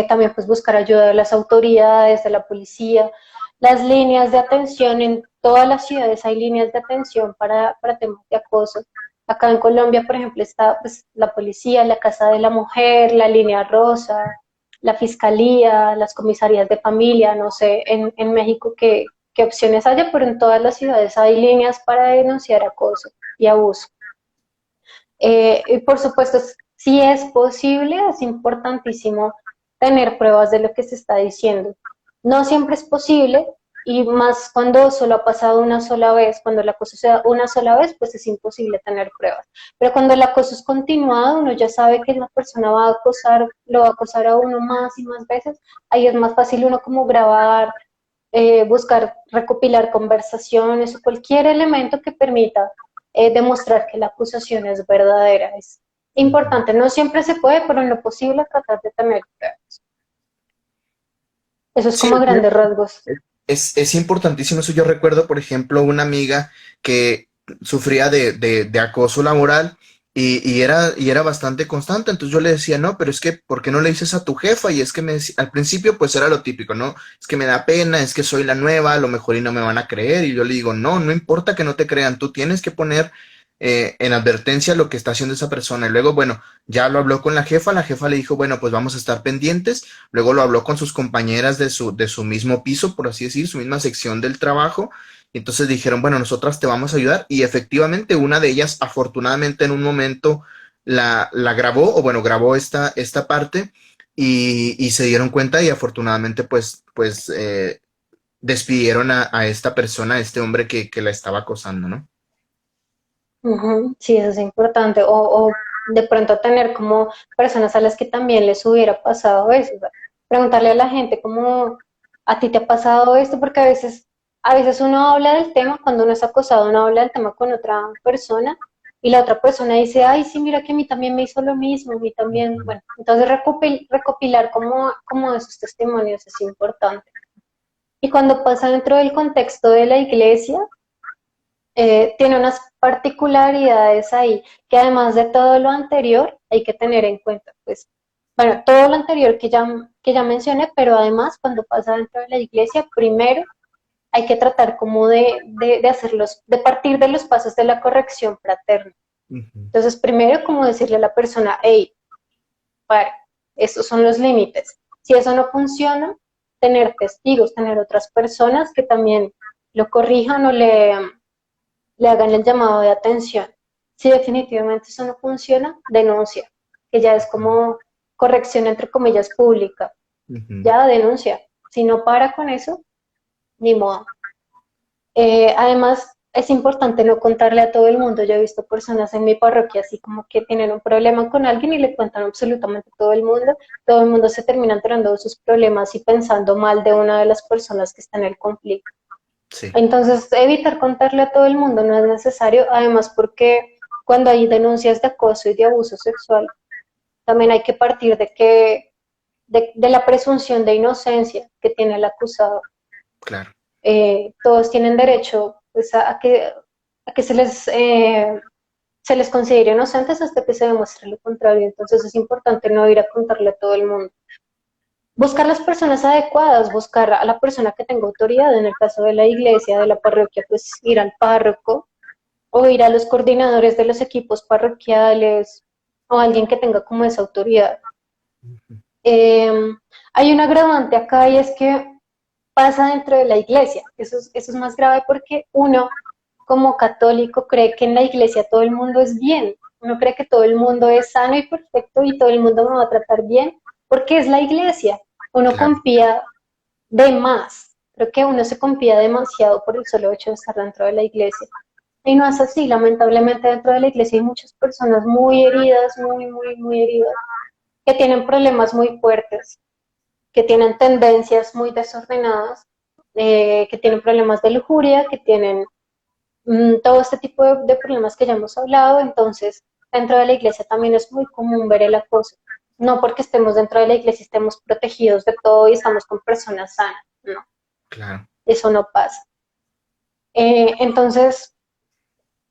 También pues buscar ayuda de las autoridades, de la policía, las líneas de atención, en todas las ciudades hay líneas de atención para temas de acoso. Acá en Colombia, por ejemplo, está pues, la policía, la Casa de la Mujer, la Línea Rosa, la Fiscalía, las comisarías de familia, no sé en México qué opciones haya, pero en todas las ciudades hay líneas para denunciar acoso y abuso. Y por supuesto, si es posible, es importantísimo tener pruebas de lo que se está diciendo. No siempre es posible, y más cuando solo ha pasado una sola vez, cuando el acoso se da una sola vez, pues es imposible tener pruebas. Pero cuando el acoso es continuado, uno ya sabe que la persona va a acosar, lo va a acosar a uno más y más veces, ahí es más fácil uno como grabar, buscar, recopilar conversaciones o cualquier elemento que permita demostrar que la acusación es verdadera. Es importante, no siempre se puede, pero en lo posible tratar de tener pruebas. Eso es Sí, como a grandes rasgos. es importantísimo eso. Yo recuerdo, por ejemplo, una amiga que sufría de acoso laboral y era bastante constante. Entonces yo le decía, no, pero es que, ¿por qué no le dices a tu jefa? Y es que al principio pues era lo típico, ¿no? Es que me da pena, es que soy la nueva, a lo mejor y no me van a creer. Y yo le digo, no, no importa que no te crean, tú tienes que poner en advertencia lo que está haciendo esa persona. Y luego, bueno, ya lo habló con la jefa le dijo, bueno, pues vamos a estar pendientes. Luego lo habló con sus compañeras de su mismo piso, por así decir, su misma sección del trabajo. Y entonces dijeron, bueno, nosotras te vamos a ayudar. Y efectivamente, una de ellas, afortunadamente, en un momento la grabó, o bueno, grabó esta parte y se dieron cuenta y afortunadamente, despidieron a esta persona, a este hombre que la estaba acosando, ¿no? Ujú, sí, eso es importante. O de pronto tener como personas a las que también les hubiera pasado eso. O sea, preguntarle a la gente cómo a ti te ha pasado esto, porque a veces uno habla del tema, cuando uno es acosado, uno habla del tema con otra persona y la otra persona dice, ay, sí, mira que a mí también me hizo lo mismo, a mí también. Bueno, entonces recopilar como esos testimonios es importante. Y cuando pasa dentro del contexto de la iglesia, tiene unas particularidades ahí que además de todo lo anterior hay que tener en cuenta, pues, bueno, todo lo anterior que ya mencioné, pero además cuando pasa dentro de la iglesia, primero hay que tratar como de hacerlos, de partir de los pasos de la corrección fraterna. Ujú. Entonces, primero como decirle a la persona, hey, para, estos son los límites. Si eso no funciona, tener testigos, tener otras personas que también lo corrijan o le hagan el llamado de atención. Si definitivamente eso no funciona, denuncia, que ya es como corrección entre comillas pública, Ujú. ya denuncia. Si no para con eso, ni modo. Además, es importante no contarle a todo el mundo. Yo he visto personas en mi parroquia así como que tienen un problema con alguien y le cuentan absolutamente a todo el mundo. Todo el mundo se termina enterando de sus problemas y pensando mal de una de las personas que está en el conflicto. Sí, Entonces, evitar contarle a todo el mundo no es necesario, además porque cuando hay denuncias de acoso y de abuso sexual, también hay que partir de la presunción de inocencia que tiene el acusado. claro. Todos tienen derecho pues, a que se les considere inocentes hasta que se demuestre lo contrario. Entonces es importante no ir a contarle a todo el mundo. Buscar las personas adecuadas, buscar a la persona que tenga autoridad, en el caso de la iglesia, de la parroquia, pues ir al párroco o ir a los coordinadores de los equipos parroquiales o alguien que tenga como esa autoridad. Eh, Hay una agravante acá y es que pasa dentro de la iglesia. Eso es más grave porque uno, como católico, cree que en la iglesia todo el mundo es bien. Uno cree que todo el mundo es sano y perfecto y todo el mundo me va a tratar bien porque es la iglesia. Uno Claro. confía de más. Creo que uno se confía demasiado por el solo hecho de estar dentro de la iglesia. Y no es así, lamentablemente dentro de la iglesia hay muchas personas muy heridas, muy heridas, que tienen problemas muy fuertes, que tienen tendencias muy desordenadas, que tienen problemas de lujuria, que tienen todo este tipo de problemas que ya hemos hablado. Entonces, dentro de la iglesia también es muy común ver el acoso. No porque estemos dentro de la iglesia estemos protegidos de todo y estamos con personas sanas, no, Claro. eso no pasa. Entonces,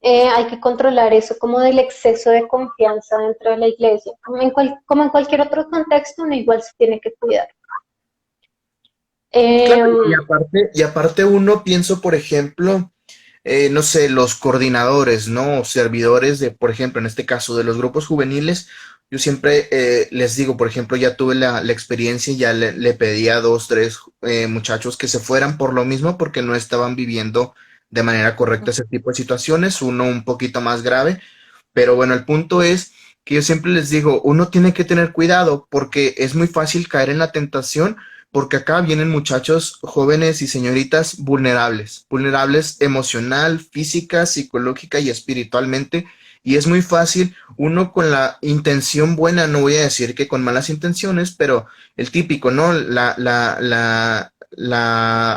hay que controlar eso como del exceso de confianza dentro de la iglesia. Como en cualquier otro contexto, uno igual se tiene que cuidar. Claro, Eh, y aparte uno pienso, por ejemplo, no sé, los coordinadores, ¿no? O servidores de, por ejemplo, en este caso de los grupos juveniles, yo siempre les digo, por ejemplo, ya tuve la experiencia y ya le pedí a dos, tres muchachos que se fueran por lo mismo, porque no estaban viviendo de manera correcta ese tipo de situaciones, uno un poquito más grave, pero bueno, el punto es que yo siempre les digo, uno tiene que tener cuidado porque es muy fácil caer en la tentación porque acá vienen muchachos jóvenes y señoritas vulnerables, vulnerables emocional, física, psicológica y espiritualmente. Y es muy fácil, uno con la intención buena, no voy a decir que con malas intenciones, pero el típico, ¿no? La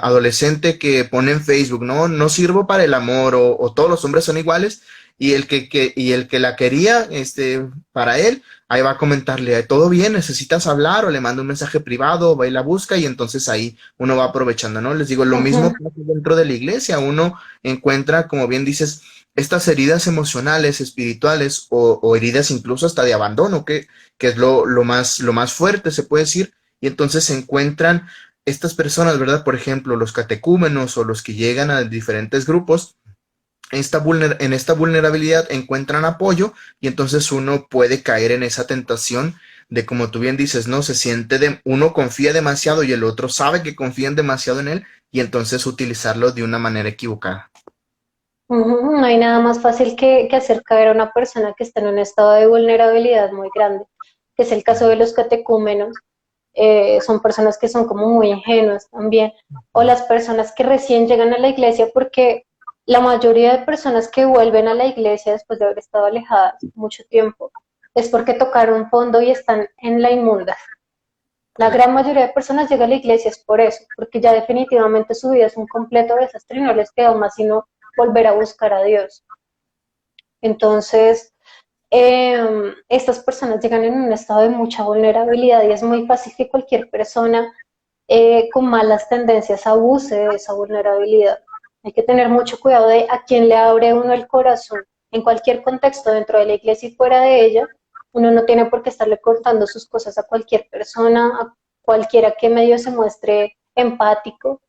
adolescente que pone en Facebook, ¿no? No sirvo para el amor o todos los hombres son iguales y y el que la quería, para él, ahí va a comentarle, todo bien, necesitas hablar o le manda un mensaje privado, va y la busca y entonces ahí uno va aprovechando, ¿no? Les digo, lo mismo Ujú. pasa dentro de la iglesia, uno encuentra, como bien dices, estas heridas emocionales, espirituales o heridas incluso hasta de abandono, que es lo más fuerte, se puede decir, y entonces se encuentran estas personas, ¿verdad? Por ejemplo, los catecúmenos o los que llegan a diferentes grupos en esta vulnerabilidad encuentran apoyo y entonces uno puede caer en esa tentación de, como tú bien dices, ¿no? Uno confía demasiado y el otro sabe que confían demasiado en él y entonces utilizarlo de una manera equivocada. Ujú. No hay nada más fácil que hacer caer a una persona que está en un estado de vulnerabilidad muy grande, que es el caso de los catecúmenos. Son personas que son como muy ingenuas también, o las personas que recién llegan a la iglesia, porque la mayoría de personas que vuelven a la iglesia después de haber estado alejadas mucho tiempo es porque tocaron fondo y están en la inmunda. La Claro. gran mayoría de personas llega a la iglesia es por eso, porque ya definitivamente su vida es un completo desastre y no les queda más sino volver a buscar a Dios. Entonces, estas personas llegan en un estado de mucha vulnerabilidad y es muy fácil que cualquier persona con malas tendencias abuse de esa vulnerabilidad. Hay que tener mucho cuidado de a quién le abre uno el corazón. En cualquier contexto, dentro de la iglesia y fuera de ella, uno no tiene por qué estarle contando sus cosas a cualquier persona, a cualquiera que medio se muestre empático.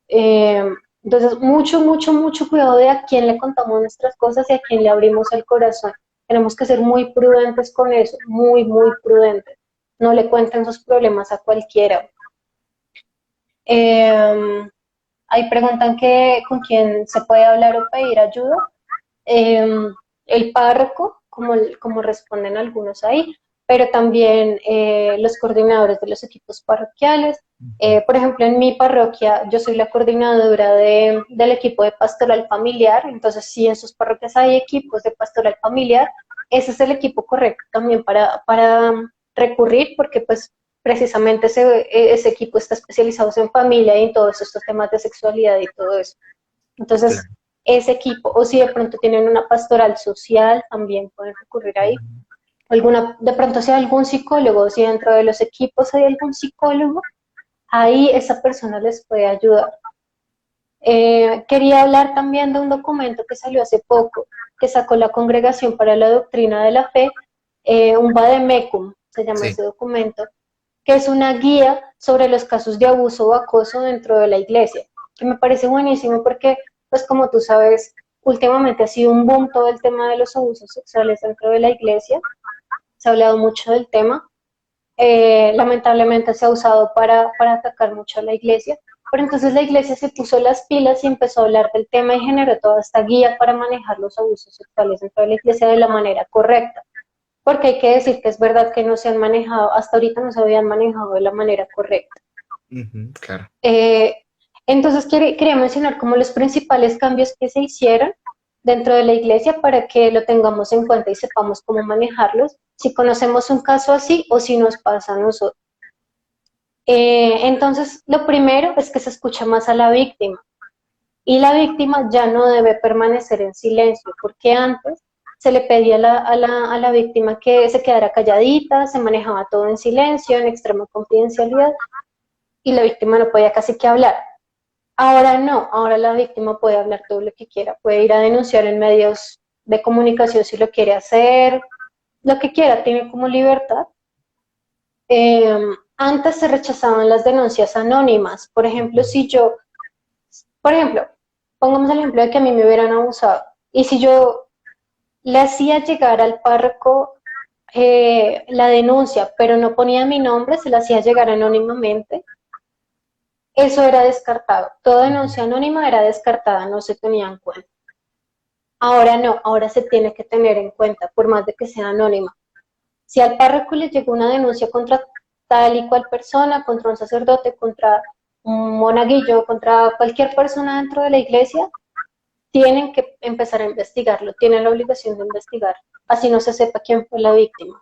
Eh, entonces, mucho cuidado de a quién le contamos nuestras cosas y a quién le abrimos el corazón. Tenemos que ser muy prudentes con eso, muy prudentes. No le cuenten sus problemas a cualquiera. Eh, Ahí preguntan que con quién se puede hablar o pedir ayuda. Eh, el párroco, como responden algunos ahí, pero también los coordinadores de los equipos parroquiales. Por ejemplo, en mi parroquia yo soy la coordinadora del equipo de pastoral familiar, entonces si en sus parroquias hay equipos de pastoral familiar, ese es el equipo correcto también para recurrir, porque pues precisamente ese equipo está especializado en familia y en todos estos temas de sexualidad y todo eso. Entonces, Claro. ese equipo, o si de pronto tienen una pastoral social, también pueden recurrir ahí. De pronto si hay algún psicólogo, si dentro de los equipos hay algún psicólogo, ahí esa persona les puede ayudar. Quería hablar también de un documento que salió hace poco, que sacó la Congregación para la Doctrina de la Fe, un vademecum, se llama Sí, ese documento, que es una guía sobre los casos de abuso o acoso dentro de la iglesia, que me parece buenísimo porque, pues como tú sabes, últimamente ha sido un boom todo el tema de los abusos sexuales dentro de la iglesia, se ha hablado mucho del tema, lamentablemente se ha usado para atacar mucho a la iglesia, pero entonces la iglesia se puso las pilas y empezó a hablar del tema y generó toda esta guía para manejar los abusos sexuales dentro de la iglesia de la manera correcta, porque hay que decir que es verdad que no se han manejado, hasta ahorita no se habían manejado de la manera correcta. ujú, claro. Eh, entonces quería mencionar como los principales cambios que se hicieron dentro de la iglesia para que lo tengamos en cuenta y sepamos cómo manejarlos, si conocemos un caso así o si nos pasa a nosotros. Entonces, lo primero es que se escucha más a la víctima y la víctima ya no debe permanecer en silencio, porque antes se le pedía a la víctima que se quedara calladita, se manejaba todo en silencio, en extrema confidencialidad, y la víctima no podía casi que hablar. Ahora no, ahora la víctima puede hablar todo lo que quiera, puede ir a denunciar en medios de comunicación si lo quiere hacer, lo que quiera, tiene como libertad. Eh, Antes se rechazaban las denuncias anónimas, por ejemplo, por ejemplo, pongamos el ejemplo de que a mí me hubieran abusado, y si yo le hacía llegar al párroco la denuncia, pero no ponía mi nombre, se la hacía llegar anónimamente, eso era descartado. Toda denuncia anónima era descartada, no se tenía en cuenta. Ahora no, ahora se tiene que tener en cuenta, por más de que sea anónima. Si al párroco le llegó una denuncia contra tal y cual persona, contra un sacerdote, contra un monaguillo, contra cualquier persona dentro de la iglesia, tienen que empezar a investigarlo, tienen la obligación de investigar, así no se sepa quién fue la víctima.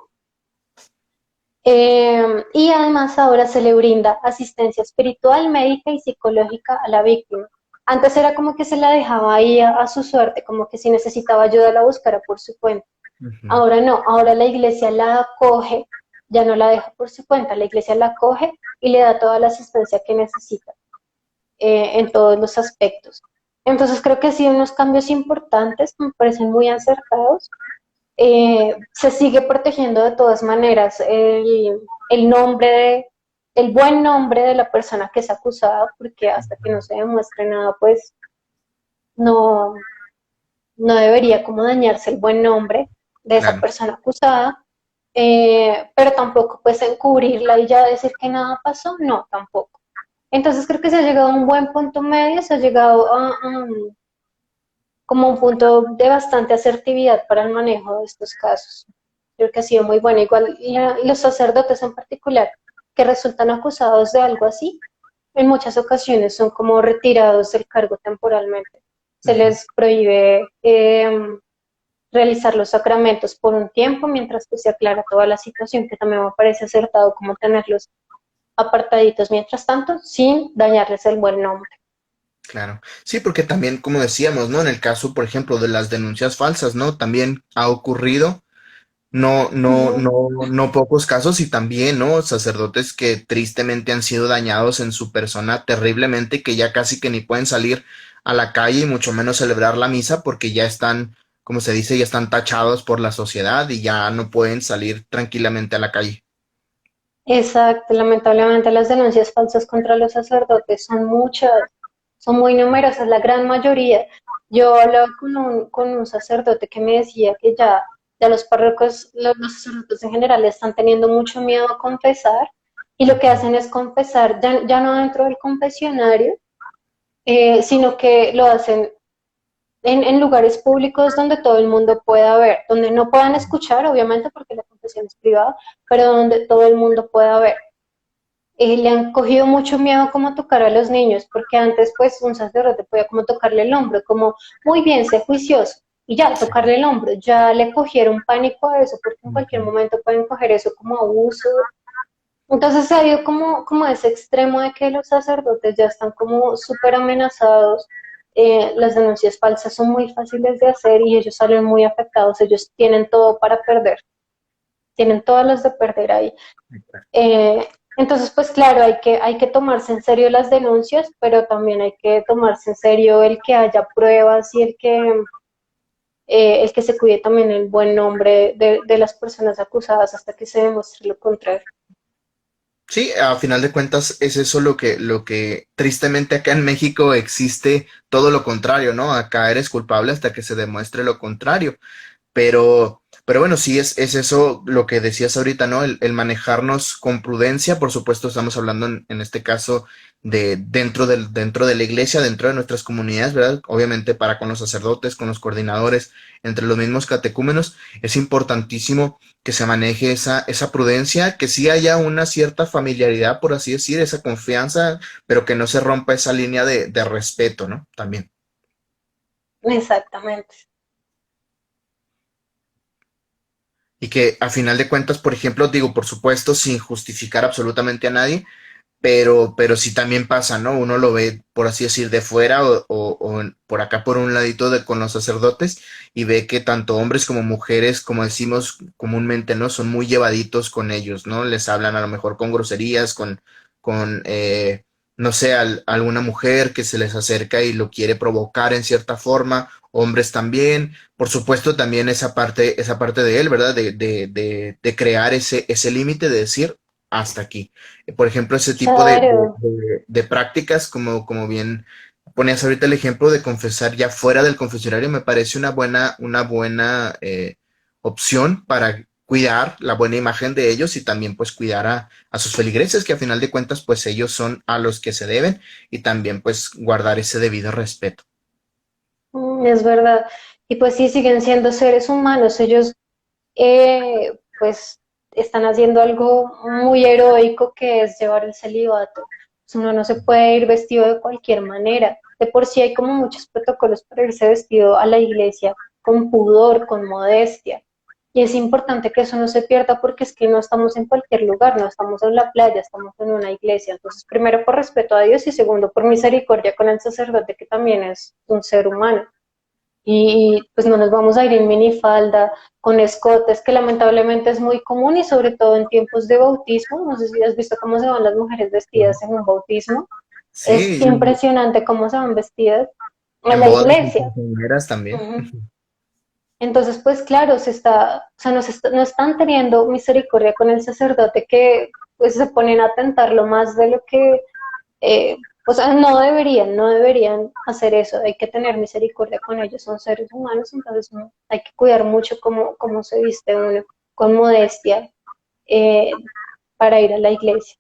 Y además ahora se le brinda asistencia espiritual, médica y psicológica a la víctima. Antes era como que se la dejaba ahí a su suerte, como que si necesitaba ayuda la buscara por su cuenta. Ujú, Ahora no, ahora la iglesia la acoge, ya no la deja por su cuenta, la iglesia la acoge y le da toda la asistencia que necesita en todos los aspectos. Entonces creo que sí, unos cambios importantes, me parecen muy acertados. Se sigue protegiendo de todas maneras el el buen nombre de la persona que es acusada, porque hasta que no se demuestre nada, pues no, no debería como dañarse el buen nombre de esa claro. persona acusada, pero tampoco pues encubrirla y ya decir que nada pasó, no, tampoco. Entonces creo que se ha llegado a un buen punto medio, se ha llegado como un punto de bastante asertividad para el manejo de estos casos. Creo que ha sido muy bueno. Igual los sacerdotes en particular que resultan acusados de algo así, en muchas ocasiones son como retirados del cargo temporalmente. Se Ujú. les prohíbe realizar los sacramentos por un tiempo mientras que se aclara toda la situación, que también me parece acertado como tenerlos apartaditos mientras tanto, sin dañarles el buen nombre. Claro. Sí, porque también, como decíamos, ¿no? En el caso, por ejemplo, de las denuncias falsas, ¿no? También ha ocurrido, no pocos casos y también, ¿no? Sacerdotes que tristemente han sido dañados en su persona terriblemente, que ya casi que ni pueden salir a la calle y mucho menos celebrar la misa porque ya están, como se dice, ya están tachados por la sociedad y ya no pueden salir tranquilamente a la calle. Exacto, lamentablemente las denuncias falsas contra los sacerdotes son muchas, son muy numerosas, la gran mayoría. Yo hablaba con un sacerdote que me decía que ya los párrocos, los sacerdotes en general están teniendo mucho miedo a confesar y lo que Ujú. hacen es confesar, ya no dentro del confesionario, sino que lo hacen en lugares públicos donde todo el mundo pueda ver, donde no puedan escuchar, obviamente, porque la confesión es privada, pero donde todo el mundo pueda ver. Le han cogido mucho miedo como a tocar a los niños, porque antes pues un sacerdote podía como tocarle el hombro, como muy bien, sé juicioso, y ya, Sí. tocarle el hombro, ya le cogieron pánico a eso, porque en cualquier Ujú. momento pueden coger eso como abuso. Entonces se ha ido como ese extremo de que los sacerdotes ya están como súper amenazados, las denuncias falsas son muy fáciles de hacer y ellos salen muy afectados, ellos tienen todo para perder, tienen todas las de perder ahí. Eh, entonces, pues claro, hay que tomarse en serio las denuncias, pero también hay que tomarse en serio el que haya pruebas y el que se cuide también el buen nombre de las personas acusadas hasta que se demuestre lo contrario. Sí, a final de cuentas es eso lo que tristemente acá en México existe todo lo contrario, ¿no? Acá eres culpable hasta que se demuestre lo contrario. Pero bueno, sí es eso lo que decías ahorita, ¿no? El manejarnos con prudencia, por supuesto, estamos hablando en este caso de dentro de la iglesia, dentro de nuestras comunidades, ¿verdad? Obviamente para con los sacerdotes, con los coordinadores, entre los mismos catecúmenos, es importantísimo que se maneje esa prudencia, que sí haya una cierta familiaridad, por así decir, esa confianza, pero que no se rompa esa línea de respeto, ¿no? También. Exactamente. Y que a final de cuentas, por ejemplo, digo, por supuesto, sin justificar absolutamente a nadie, pero sí también pasa, ¿no? Uno lo ve, por así decir, de fuera por acá por un ladito con los sacerdotes y ve que tanto hombres como mujeres, como decimos comúnmente, ¿no? Son muy llevaditos con ellos, ¿no? Les hablan a lo mejor con groserías, con no sé, alguna mujer que se les acerca y lo quiere provocar en cierta forma, hombres también, por supuesto también esa parte de él, ¿verdad? De crear ese límite de decir hasta aquí. Por ejemplo, ese tipo Claro. de prácticas, como bien ponías ahorita el ejemplo de confesar ya fuera del confesionario, me parece una buena opción para cuidar la buena imagen de ellos y también pues cuidar a sus feligreses, que a final de cuentas pues ellos son a los que se deben y también pues guardar ese debido respeto. Es verdad. Y pues sí, siguen siendo seres humanos. Ellos, pues, están haciendo algo muy heroico que es llevar el celibato. Pues uno no se puede ir vestido de cualquier manera. De por sí hay como muchos protocolos para irse vestido a la iglesia con pudor, con modestia. Y es importante que eso no se pierda porque es que no estamos en cualquier lugar, no estamos en la playa, estamos en una iglesia. Entonces, primero por respeto a Dios y segundo por misericordia con el sacerdote que también es un ser humano y pues no nos vamos a ir en minifalda, con escotes, que lamentablemente es muy común y sobre todo en tiempos de bautismo, no sé si has visto cómo se van las mujeres vestidas en un bautismo, es Sí, impresionante cómo se van vestidas a en la bodas, en iglesia. quinceañeras también. Ujú. Entonces, pues claro, o sea, no están teniendo misericordia con el sacerdote que pues se ponen a tentarlo más de lo que o sea, no deberían hacer eso, hay que tener misericordia con ellos, son seres humanos, entonces no, hay que cuidar mucho cómo se viste uno, con modestia, eh, para ir a la iglesia.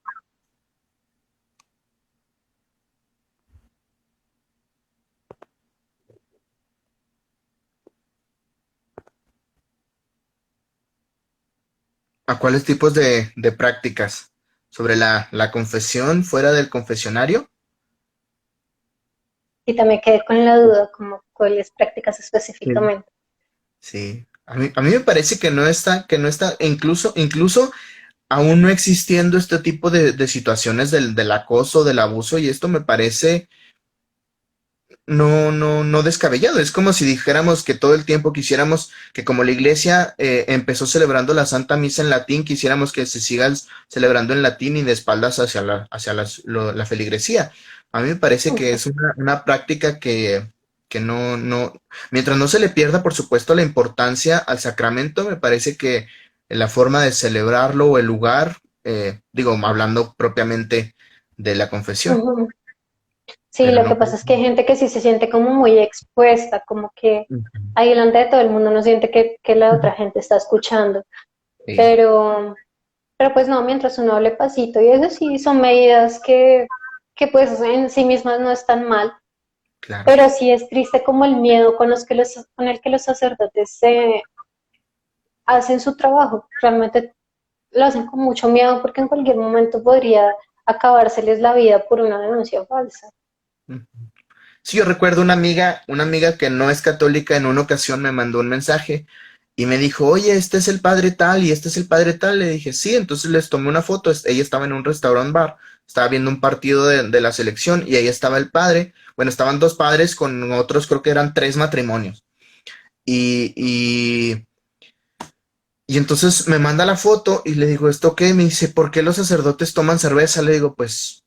¿A cuáles tipos de prácticas? ¿Sobre la confesión fuera del confesionario? Y también quedé con la duda, como cuáles prácticas Sí. específicamente. Sí. A mí me parece que no está, incluso aún no existiendo este tipo de situaciones del acoso, del abuso, y esto me parece no descabellado. Es como si dijéramos que todo el tiempo quisiéramos que como la iglesia empezó celebrando la Santa Misa en latín, quisiéramos que se siga celebrando en latín y de espaldas hacia la feligresía. A mí me parece que es una práctica que mientras no se le pierda, por supuesto, la importancia al sacramento, me parece que la forma de celebrarlo o el lugar, digo, hablando propiamente de la confesión, Ujú. Sí, pero lo no. que pasa es que hay gente que sí se siente como muy expuesta, como que ahí delante de todo el mundo no siente que la otra gente está escuchando, Sí. pero Pero pues no, mientras uno hable pasito y eso sí son medidas que pues en sí mismas no están mal, Claro. pero sí es triste como el miedo con el que los sacerdotes se hacen su trabajo. Realmente lo hacen con mucho miedo porque en cualquier momento podría acabárseles la vida por una denuncia falsa. Ujú. Sí, yo recuerdo una amiga que no es católica, en una ocasión me mandó un mensaje y me dijo, oye, este es el padre tal y este es el padre tal. Le dije, sí, entonces les tomé una foto. Ella estaba en un restaurant bar, estaba viendo un partido de la selección y ahí estaba el padre. Bueno, estaban dos padres con otros, creo que eran tres matrimonios. Y, y, y entonces me manda la foto y le digo, ¿esto qué? Me dice, ¿por qué los sacerdotes toman cerveza? Le digo, pues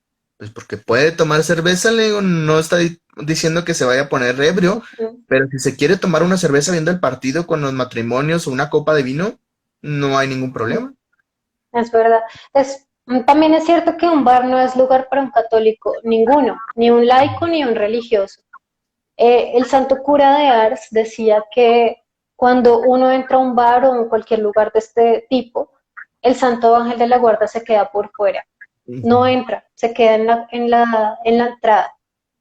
porque puede tomar cerveza, le digo, no está diciendo que se vaya a poner ebrio, Ujú. pero si se quiere tomar una cerveza viendo el partido con los matrimonios o una copa de vino, no hay ningún problema. Es verdad. También es cierto que un bar no es lugar para un católico, ninguno, ni un laico ni un religioso. El santo cura de Ars decía que cuando uno entra a un bar o en cualquier lugar de este tipo, el santo ángel de la guarda se queda por fuera, Ujú. no entra, se queda en la entrada.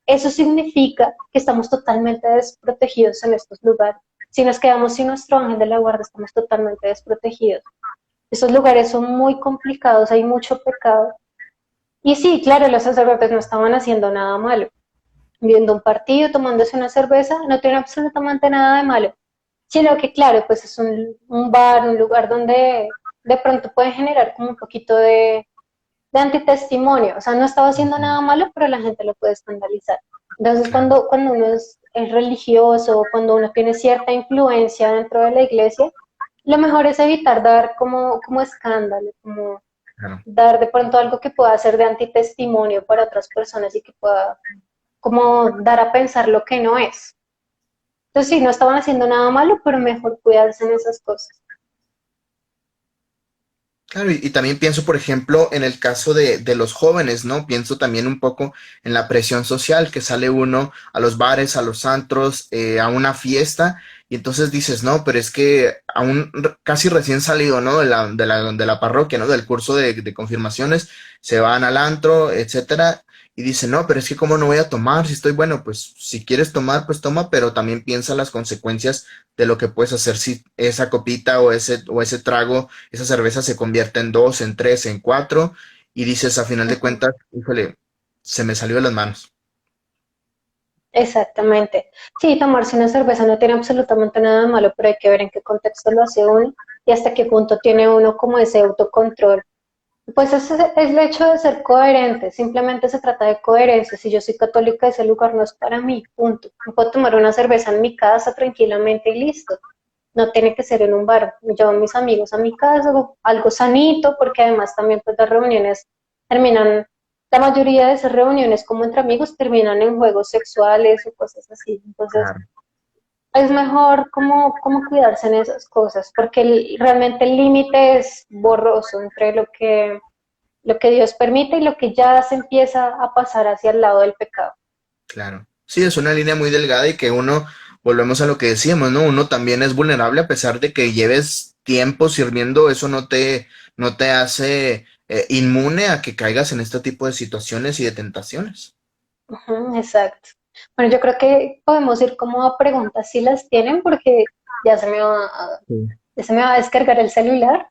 Eso significa que estamos totalmente desprotegidos en estos lugares. Si nos quedamos sin nuestro ángel de la guarda, estamos totalmente desprotegidos. Esos lugares son muy complicados, hay mucho pecado. Y sí, claro, los sacerdotes no estaban haciendo nada malo. Viendo un partido, tomándose una cerveza, no tiene absolutamente nada de malo. Sino que, claro, pues es un bar, un lugar donde de pronto puede generar como un poquito de antitestimonio. O sea, no estaba haciendo Ujú. nada malo, pero la gente lo puede escandalizar. Entonces, Claro, cuando uno es religioso, cuando uno tiene cierta influencia dentro de la iglesia, lo mejor es evitar dar como escándalo, como claro. dar de pronto algo que pueda ser de antitestimonio para otras personas y que pueda como dar a pensar lo que no es. Entonces sí, no estaban haciendo nada malo, pero mejor cuidarse en esas cosas. Claro, y también pienso, por ejemplo, en el caso de los jóvenes, ¿no? Pienso también un poco en la presión social que sale uno a los bares, a los antros, a una fiesta, y entonces dices, no, pero es que aún casi recién salido, ¿no? De la parroquia, ¿no? Del curso de confirmaciones, se van al antro, etcétera, y dicen, no, pero es que cómo no voy a tomar si estoy bueno, pues si quieres tomar, pues toma, pero también piensa las consecuencias de lo que puedes hacer si esa copita o ese trago, esa cerveza se convierte en dos, en tres, en cuatro, y dices a final de Ujú. cuentas, híjole, se me salió de las manos. Exactamente. Sí, tomarse una cerveza no tiene absolutamente nada de malo, pero hay que ver en qué contexto lo hace uno y hasta qué punto tiene uno como ese autocontrol. Pues ese es el hecho de ser coherente, simplemente se trata de coherencia. Si yo soy católica, ese lugar no es para mí, punto. No puedo tomar una cerveza en mi casa tranquilamente y listo. No tiene que ser en un bar. Me llevo a mis amigos a mi casa, hago algo sanito, porque además también pues las reuniones terminan, la mayoría de esas reuniones como entre amigos terminan en juegos sexuales o cosas así. Entonces Claro. es mejor como cuidarse en esas cosas, porque realmente el límite es borroso entre lo que Dios permite y lo que ya se empieza a pasar hacia el lado del pecado. Claro. Sí, es una línea muy delgada y que uno, volvemos a lo que decíamos, ¿no? Uno también es vulnerable a pesar de que lleves tiempo sirviendo, eso no te hace inmune a que caigas en este tipo de situaciones y de tentaciones. Ujú, exacto. Bueno, yo creo que podemos ir como a preguntas si las tienen, porque ya Sí. ya se me va a descargar el celular.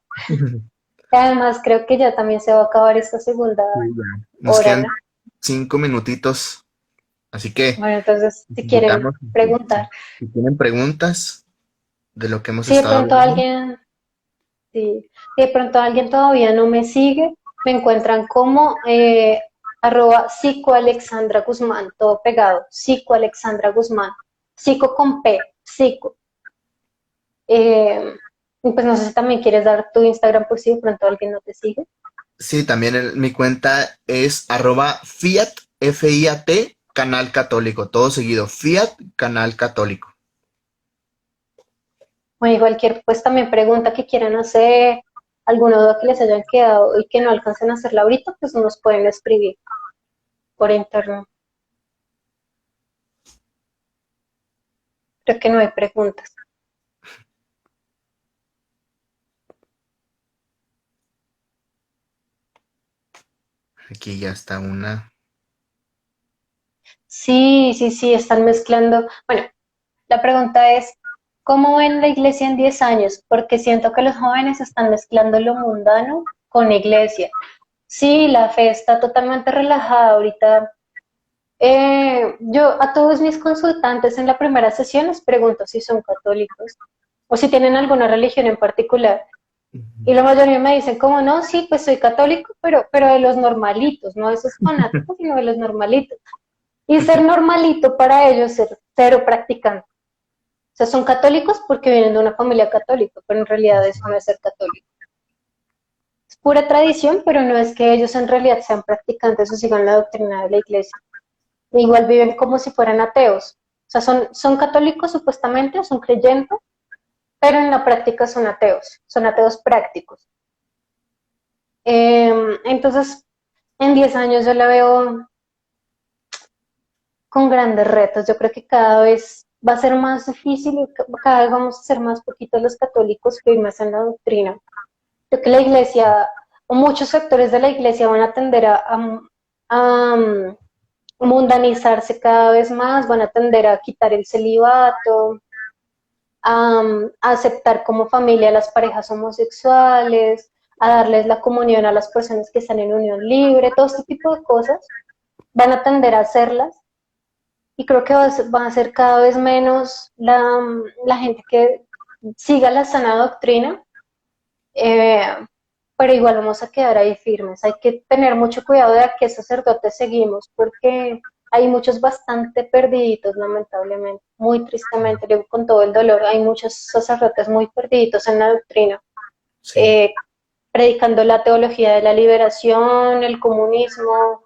Y además creo que ya también se va a acabar esta segunda Sí, ya. Nos hora, quedan ¿no? 5 minutitos, así que Bueno, entonces, los si quieren invitamos. Si, preguntar. si tienen preguntas de lo que hemos Si de estado pronto hablando, alguien, si de pronto alguien todavía no me sigue, me encuentran como @psicoalexandra Guzmán, todo pegado, psicoalexandra Guzmán, psico con P, psico. Eh, y pues no sé si también quieres dar tu Instagram por si de pronto alguien no te sigue. sí, también mi cuenta es @fiat, Fiat, canal católico, todo seguido, Fiat, canal católico. Bueno, y cualquier pues también pregunta que quieran hacer, alguna duda que les hayan quedado y que no alcancen a hacerla ahorita, pues nos pueden escribir por internet. Creo que no hay preguntas. Aquí ya está una. Sí, sí, sí, están mezclando. Bueno, la pregunta es, ¿cómo ven la iglesia en 10 años? Porque siento que los jóvenes están mezclando lo mundano con la iglesia. Sí, la fe está totalmente relajada ahorita. Yo a todos mis consultantes en la primera sesión les pregunto si son católicos o si tienen alguna religión en particular. Y la mayoría me dicen, como no, sí, pues soy católico, pero de los normalitos, no de esos fanáticos, sino de los normalitos. Y ser normalito para ellos es ser cero practicante. O sea, son católicos porque vienen de una familia católica, pero en realidad eso no es ser católico. Es pura tradición, pero no es que ellos en realidad sean practicantes o sigan la doctrina de la iglesia. Igual viven como si fueran ateos. O sea, son católicos supuestamente, son creyentes, pero en la práctica son ateos prácticos. Entonces, en 10 años yo la veo con grandes retos. Yo creo que cada vez va a ser más difícil y cada vez vamos a ser más poquitos los católicos que hoy más en la doctrina. Creo que la iglesia, o muchos sectores de la iglesia van a tender a mundanizarse cada vez más, van a tender a quitar el celibato, a aceptar como familia a las parejas homosexuales, a darles la comunión a las personas que están en unión libre, todo este tipo de cosas van a tender a hacerlas y creo que va a ser cada vez menos la gente que siga la sana doctrina, eh, pero igual vamos a quedar ahí firmes. Hay que tener mucho cuidado de a qué sacerdotes seguimos, porque hay muchos bastante perdiditos, lamentablemente, muy tristemente, digo con todo el dolor, hay muchos sacerdotes muy perdiditos en la doctrina, Sí. eh, predicando la teología de la liberación, el comunismo.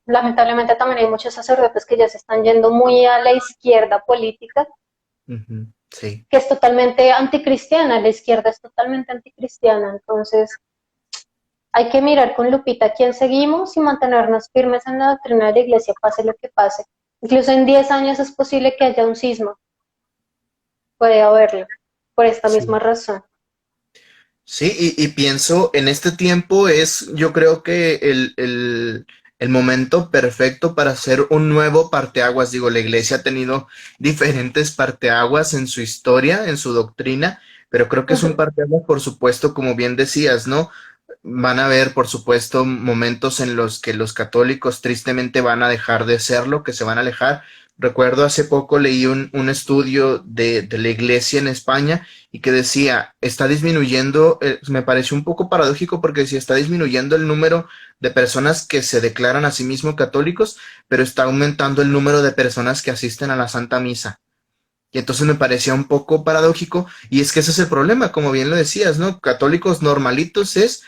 Lamentablemente también hay muchos sacerdotes que ya se están yendo muy a la izquierda política, Ujú, sí. que es totalmente anticristiana, la izquierda es totalmente anticristiana, entonces hay que mirar con lupita a quién seguimos y mantenernos firmes en la doctrina de la iglesia, pase lo que pase. Incluso en 10 años es posible que haya un cisma, puede haberlo, por esta Sí. misma razón. Sí, y pienso en este tiempo yo creo que el momento perfecto para hacer un nuevo parteaguas. Digo, la iglesia ha tenido diferentes parteaguas en su historia, en su doctrina, pero creo que es un Ujú. parteaguas, por supuesto, como bien decías, ¿no? Van a haber, por supuesto, momentos en los que los católicos tristemente van a dejar de serlo, que se van a alejar. Recuerdo hace poco leí un estudio de la iglesia en España y que decía, está disminuyendo, me pareció un poco paradójico porque decía, está disminuyendo el número de personas que se declaran a sí mismos católicos, pero está aumentando el número de personas que asisten a la Santa Misa. Y entonces me parecía un poco paradójico, y es que ese es el problema, como bien lo decías, ¿no? Católicos normalitos es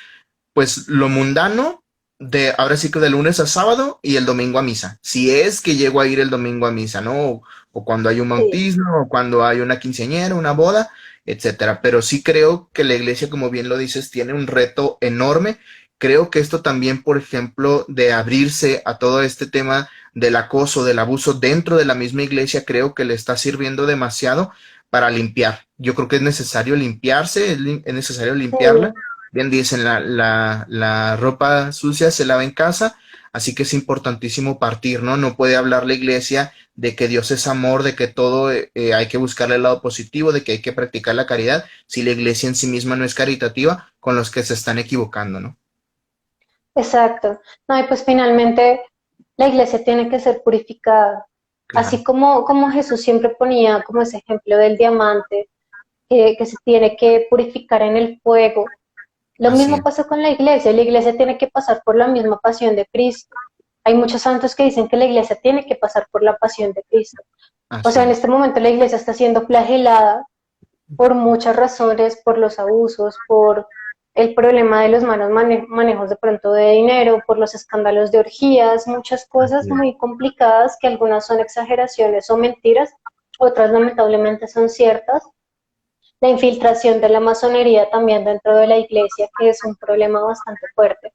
pues lo mundano de ahora sí que de lunes a sábado y el domingo a misa. Si es que llego a ir el domingo a misa, ¿no? O cuando hay un Sí, bautismo, o cuando hay una quinceañera, una boda, etcétera. Pero sí creo que la iglesia, como bien lo dices, tiene un reto enorme. Creo que esto también, por ejemplo, de abrirse a todo este tema del acoso, del abuso dentro de la misma iglesia, creo que le está sirviendo demasiado para limpiar. Yo creo que es necesario limpiarse, es necesario sí. limpiarla. Bien dicen, la ropa sucia se lava en casa, así que es importantísimo partir, ¿no? No puede hablar la iglesia de que Dios es amor, de que todo hay que buscarle el lado positivo, de que hay que practicar la caridad, si la iglesia en sí misma no es caritativa, con los que se están equivocando, ¿no? Exacto. No, y pues finalmente la iglesia tiene que ser purificada. Así Claro, como Jesús siempre ponía como ese ejemplo del diamante, que se tiene que purificar en el fuego. Lo así mismo es, pasa con la iglesia tiene que pasar por la misma pasión de Cristo. Hay muchos santos que dicen que la iglesia tiene que pasar por la pasión de Cristo. O así sea, en es. este momento la iglesia está siendo flagelada por muchas razones, por los abusos, por el problema de los malos manejos de pronto de dinero, por los escándalos de orgías, muchas cosas Así es. muy complicadas que algunas son exageraciones o mentiras, otras lamentablemente son ciertas. La infiltración de la masonería también dentro de la iglesia, que es un problema bastante fuerte.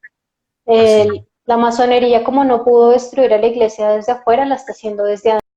Así es. La masonería, como no pudo destruir a la iglesia desde afuera, la está haciendo desde adentro.